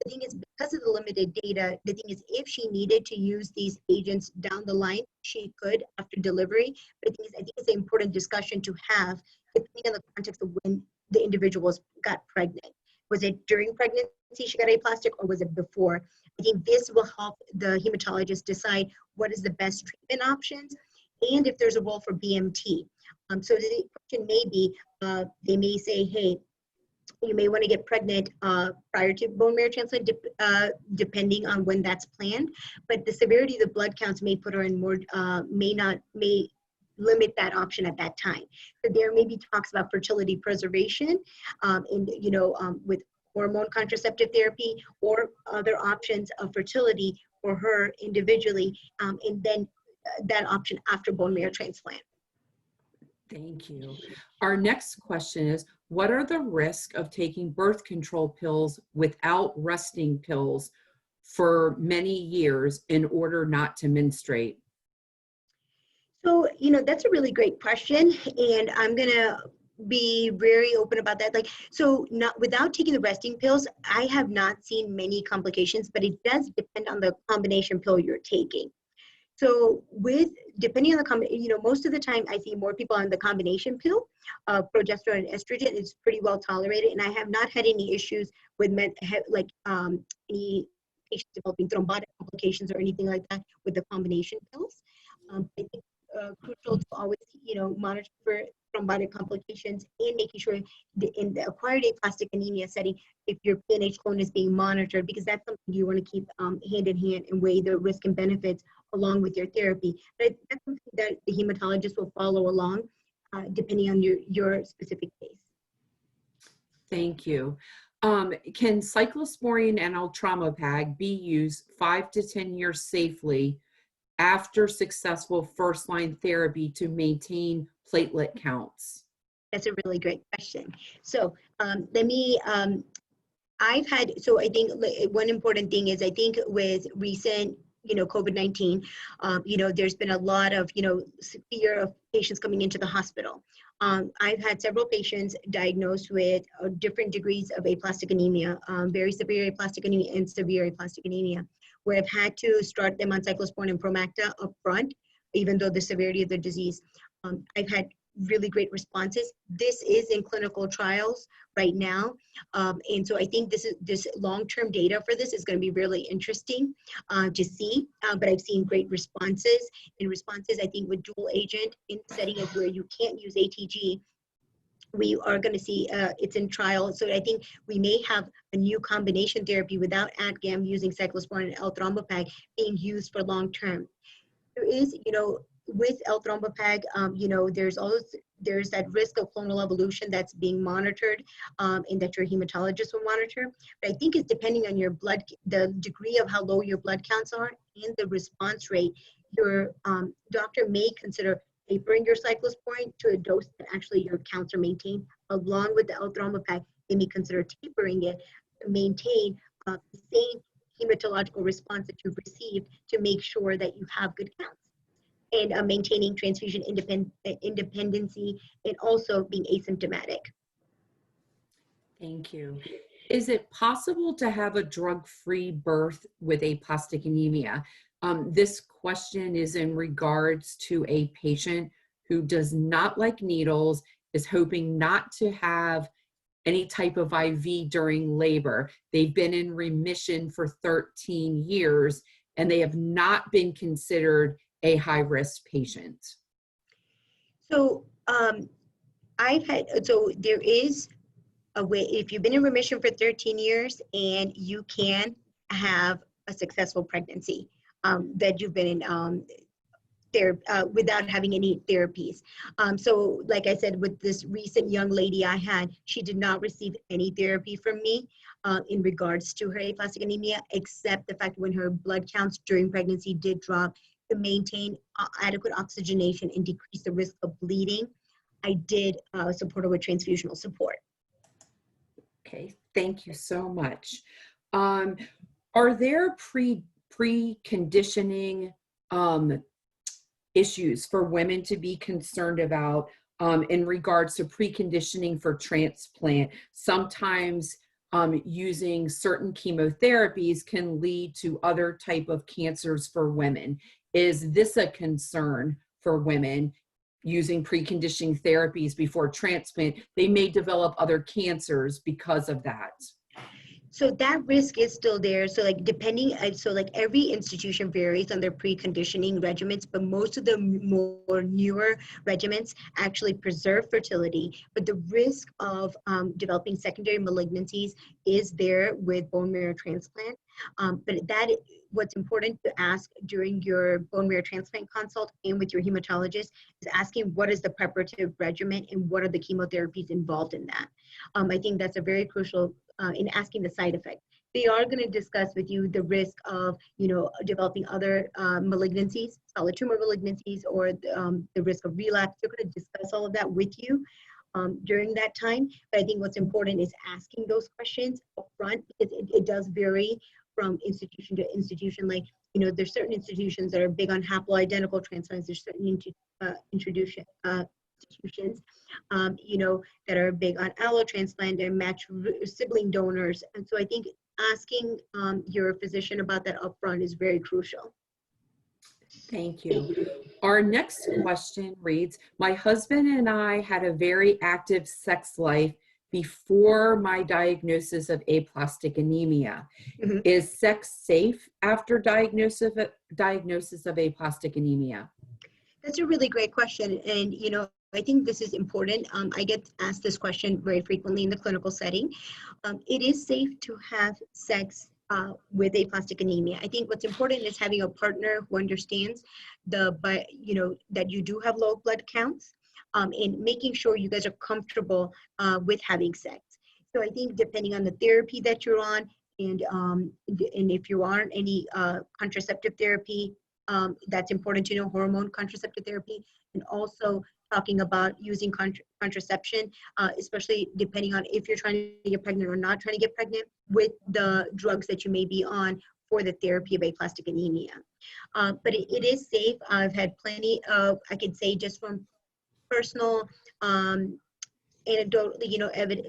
The thing is, because of the limited data, the thing is, if she needed to use these agents down the line, she could after delivery. But the thing is, I think it's an important discussion to have, depending on the context of when the individuals got pregnant. Was it during pregnancy she got aplastic, or was it before? I think this will help the hematologist decide what is the best treatment options, and if there's a role for BMT. So the question may be, they may say, hey, You may want to get pregnant prior to bone marrow transplant, depending on when that's planned. But the severity of the blood counts may put her in more, may limit that option at that time. So there may be talks about fertility preservation, with hormone contraceptive therapy or other options of fertility for her individually, and then that option after bone marrow transplant. Thank you. Our next question is, what are the risks of taking birth control pills without resting pills for many years in order not to menstruate? So, that's a really great question. And I'm going to be very open about that. Not without taking the resting pills, I have not seen many complications, but it does depend on the combination pill you're taking. So depending on the most of the time I see more people on the combination pill, progesterone and estrogen is pretty well tolerated. And I have not had any issues with any patients developing thrombotic complications or anything like that with the combination pills. I think crucial to always, monitor for thrombotic complications and making sure in the acquired aplastic anemia setting, if your PNH clone is being monitored, because that's something you want to keep hand in hand and weigh the risk and benefits along with your therapy. But that's something that the hematologist will follow along depending on your specific case. Thank you. Can cyclosporine and eltrombopag be used 5 to 10 years safely after successful first-line therapy to maintain platelet counts? That's a really great question. So I think one important thing is, I think with recent, COVID-19, there's been a lot of, fear of patients coming into the hospital. I've had several patients diagnosed with different degrees of aplastic anemia, very severe aplastic anemia and severe aplastic anemia, where I've had to start them on cyclosporine and Promacta up front, even though the severity of the disease. I've had really great responses. This is in clinical trials right now. And so I think this long-term data for this is going to be really interesting to see, but I've seen great responses. In responses, I think with dual agent in the setting of where you can't use ATG, we are going to see it's in trial. So I think we may have a new combination therapy without AdGam using cyclosporine and L-thrombopag being used for long-term. There is, with L-thrombopag, there's that risk of clonal evolution that's being monitored and that your hematologist will monitor. But I think it's depending on the degree of how low your blood counts are and the response rate, your doctor may consider tapering your cyclosporine to a dose that actually your counts are maintained. Along with the L-thrombopag, they may consider tapering it to maintain the same hematological response that you've received to make sure that you have good counts. And maintaining transfusion independency and also being asymptomatic. Thank you. Is it possible to have a drug-free birth with aplastic anemia? This question is in regards to a patient who does not like needles, is hoping not to have any type of IV during labor. They've been in remission for 13 years, and they have not been considered a high-risk patient. So there is a way, if you've been in remission for 13 years and you can have a successful pregnancy, that you've been in there without having any therapies. So like I said, with this recent young lady I had, she did not receive any therapy from me in regards to her aplastic anemia, except the fact when her blood counts during pregnancy did drop, to maintain adequate oxygenation and decrease the risk of bleeding, I did support her with transfusional support. Okay, thank you so much. Are there preconditioning issues for women to be concerned about in regards to preconditioning for transplant? Sometimes using certain chemotherapies can lead to other type of cancers for women. Is this a concern for women using preconditioning therapies before transplant? They may develop other cancers because of that. So that risk is still there. So like depending, so like every institution varies on their preconditioning regimens, but most of the more newer regimens actually preserve fertility. But the risk of developing secondary malignancies is there with bone marrow transplant. But what's important to ask during your bone marrow transplant consult and with your hematologist is asking what is the preparative regimen and what are the chemotherapies involved in that. I think that's a very crucial in asking the side effect. They are going to discuss with you the risk of, developing other malignancies, solid tumor malignancies, or the risk of relapse. They're going to discuss all of that with you during that time. But I think what's important is asking those questions up front, because it does vary from institution to institution. Like, there's certain institutions that are big on haploidentical transplants. There's certain institutions, that are big on allotransplant and match sibling donors. And so I think asking your physician about that upfront is very crucial. Thank you. Our next question reads, my husband and I had a very active sex life before my diagnosis of aplastic anemia. Mhm. Is sex safe after diagnosis of aplastic anemia? That's a really great question. And, I think this is important. I get asked this question very frequently in the clinical setting. It is safe to have sex with aplastic anemia. I think what's important is having a partner who understands that you do have low blood counts, and making sure you guys are comfortable with having sex. So I think depending on the therapy that you're on, and if you aren't any contraceptive therapy, that's important to know, hormone contraceptive therapy, and also talking about using contraception, especially depending on if you're trying to get pregnant or not trying to get pregnant, with the drugs that you may be on for the therapy of aplastic anemia. But it is safe. I've had plenty of, I could say just from personal anecdotal,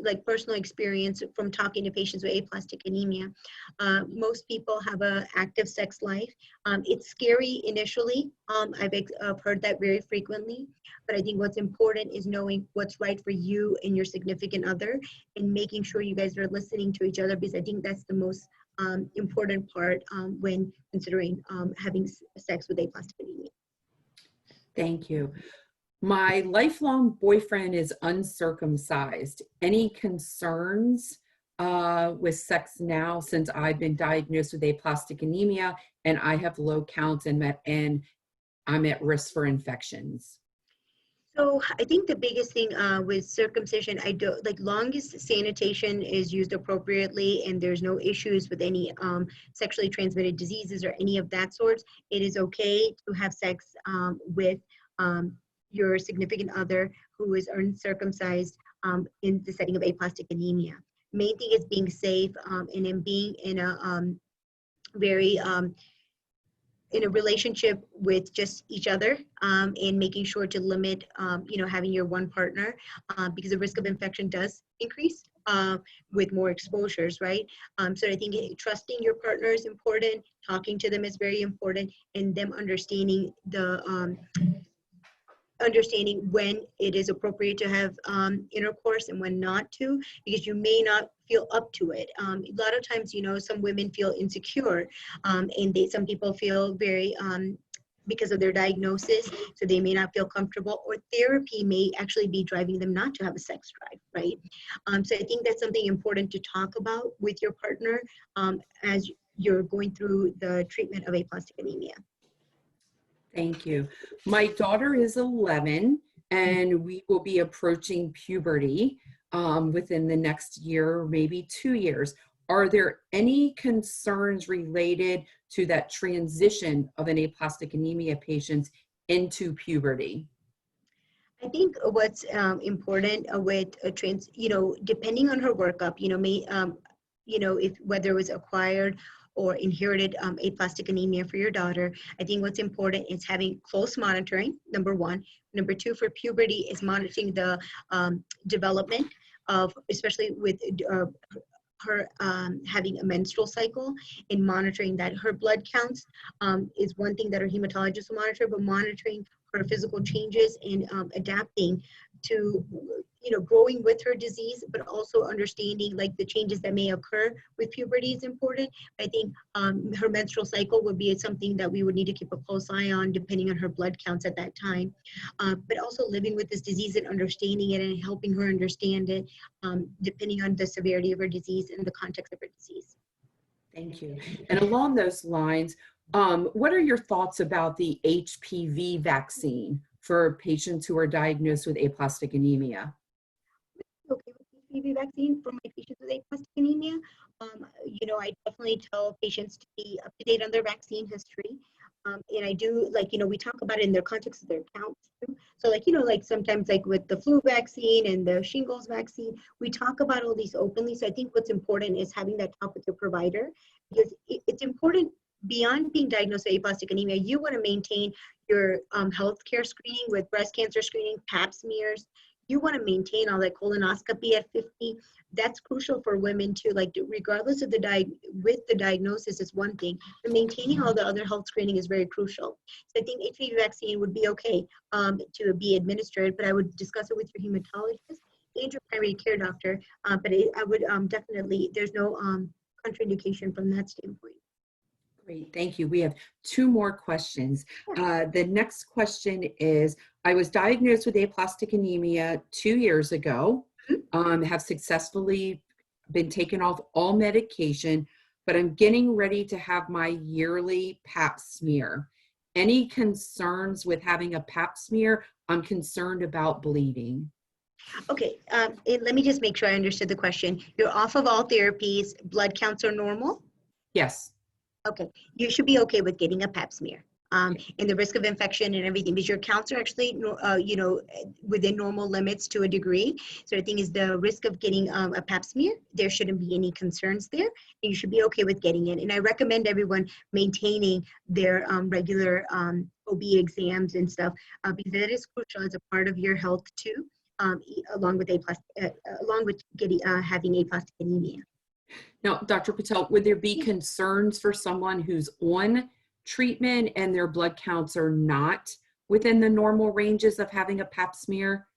like personal experience from talking to patients with aplastic anemia. Most people have an active sex life. It's scary initially. I've heard that very frequently, but I think what's important is knowing what's right for you and your significant other, and making sure you guys are listening to each other, because I think that's the most important part when considering having sex with aplastic anemia. Thank you. My lifelong boyfriend is uncircumcised. Any concerns with sex now, since I've been diagnosed with aplastic anemia and I have low counts and I'm at risk for infections? So I think the biggest thing with circumcision, long as sanitation is used appropriately and there's no issues with any sexually transmitted diseases or any of that sort, it is okay to have sex with your significant other who is uncircumcised in the setting of aplastic anemia. Main thing is being safe and in being in a very in a relationship with just each other, and making sure to limit, having your one partner, because the risk of infection does increase with more exposures, right? So I think trusting your partner is important, talking to them is very important, and them understanding understanding when it is appropriate to have intercourse and when not to, because you may not feel up to it. A lot of times, some women feel insecure, and some people feel very, because of their diagnosis, so they may not feel comfortable, or therapy may actually be driving them not to have a sex drive, right? So I think that's something important to talk about with your partner as you're going through the treatment of aplastic anemia. Thank you. My daughter is 11 and we will be approaching puberty within the next year, maybe 2 years. Are there any concerns related to that transition of an aplastic anemia patient into puberty? I think what's important with depending on her workup, if whether it was acquired or inherited aplastic anemia for your daughter, I think what's important is having close monitoring, number one. Number two, for puberty, is monitoring the development of, especially with her having a menstrual cycle, and monitoring that. Her blood counts is one thing that her hematologist will monitor, but monitoring her physical changes and adapting to, growing with her disease, but also understanding like the changes that may occur with puberty is important. I think her menstrual cycle would be something that we would need to keep a close eye on depending on her blood counts at that time. But also living with this disease and understanding it and helping her understand it depending on the severity of her disease and the context of her disease. Thank you. And along those lines, what are your thoughts about the HPV vaccine for patients who are diagnosed with aplastic anemia? Okay with HPV vaccine for my patients with aplastic anemia. I definitely tell patients to be up to date on their vaccine history. And I do, we talk about it in their context of their counts too. So like sometimes like with the flu vaccine and the shingles vaccine, we talk about all these openly. So I think what's important is having that talk with your provider, because it's important beyond being diagnosed with aplastic anemia. You want to maintain your healthcare screening with breast cancer screening, pap smears. You want to maintain all that colonoscopy at 50. That's crucial for women too. Like regardless of with the diagnosis is one thing, but maintaining all the other health screening is very crucial. So I think HPV vaccine would be okay to be administered, but I would discuss it with your hematologist and your primary care doctor. But I would definitely, there's no contraindication from that standpoint. Great, thank you. We have two more questions. The next question is, I was diagnosed with aplastic anemia 2 years ago, have successfully been taken off all medication, but I'm getting ready to have my yearly pap smear. Any concerns with having a pap smear? I'm concerned about bleeding. Okay, let me just make sure I understood the question. You're off of all therapies, blood counts are normal? Yes. Okay, you should be okay with getting a pap smear. And the risk of infection and everything, because your counts are actually, within normal limits to a degree. So the thing is, the risk of getting a pap smear, there shouldn't be any concerns there. And you should be okay with getting it. And I recommend everyone maintaining their regular OB exams and stuff, because that is crucial as a part of your health too, along with getting having aplastic anemia. Now, Dr. Patel, would there be concerns for someone who's on treatment and their blood counts are not within the normal ranges of having a pap smear?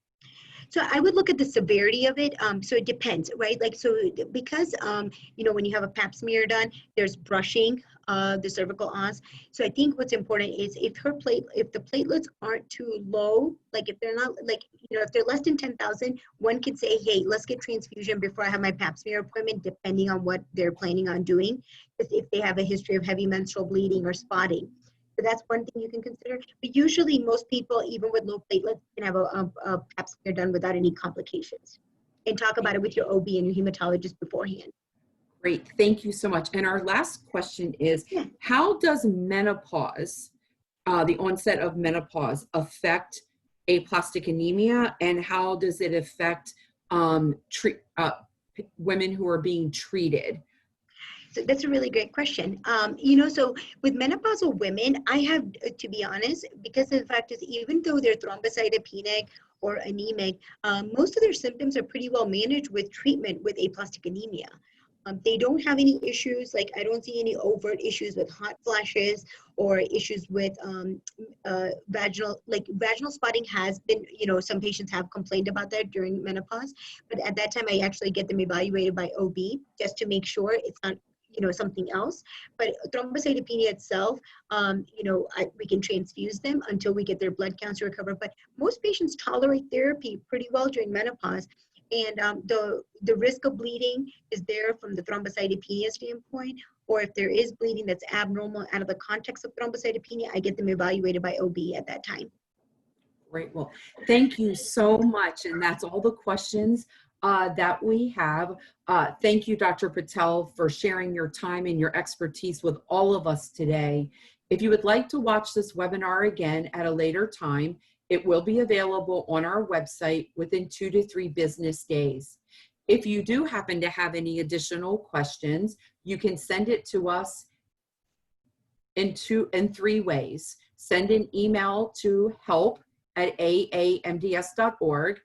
So I would look at the severity of it. So it depends, right? Like, so because, when you have a pap smear done, there's brushing the cervical os. So I think what's important is if the platelets aren't too low, like if they're not if they're less than 10,000, one could say, hey, let's get transfusion before I have my pap smear appointment, depending on what they're planning on doing. If they have a history of heavy menstrual bleeding or spotting. So that's one thing you can consider. But usually most people, even with low platelets, can have a pap smear done without any complications. And talk about it with your OB and your hematologist beforehand. Great, thank you so much. And our last question is, how does menopause, the onset of menopause, affect aplastic anemia, and how does it affect women who are being treated? So that's a really great question. So with menopausal women, I have, to be honest, because the fact is, even though they're thrombocytopenic or anemic, most of their symptoms are pretty well managed with treatment with aplastic anemia. They don't have any issues, like I don't see any overt issues with hot flashes or issues with vaginal spotting has been, some patients have complained about that during menopause, but at that time I actually get them evaluated by OB just to make sure it's not something else. But thrombocytopenia itself, we can transfuse them until we get their blood counts to recover. But most patients tolerate therapy pretty well during menopause. And the risk of bleeding is there from the thrombocytopenia standpoint, or if there is bleeding that's abnormal out of the context of thrombocytopenia, I get them evaluated by OB at that time. Great, well, thank you so much. And that's all the questions that we have. Thank you, Dr. Patel, for sharing your time and your expertise with all of us today. If you would like to watch this webinar again at a later time, it will be available on our website within 2 to 3 business days. If you do happen to have any additional questions, you can send it to us in 3 ways. Send an email to help@aamds.org.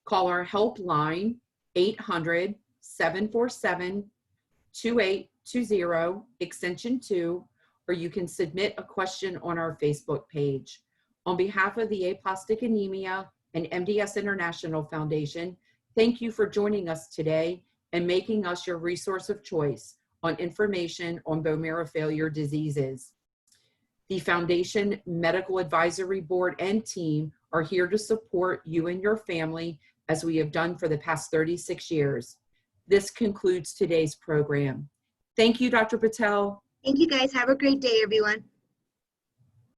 Call our helpline, 800-747-2820, extension 2, or you can submit a question on our Facebook page. On behalf of the Aplastic Anemia and MDS International Foundation, thank you for joining us today and making us your resource of choice on information on bone marrow failure diseases. The Foundation Medical Advisory Board and team are here to support you and your family as we have done for the past 36 years. This concludes today's program. Thank you, Dr. Patel. Thank you guys. Have a great day, everyone.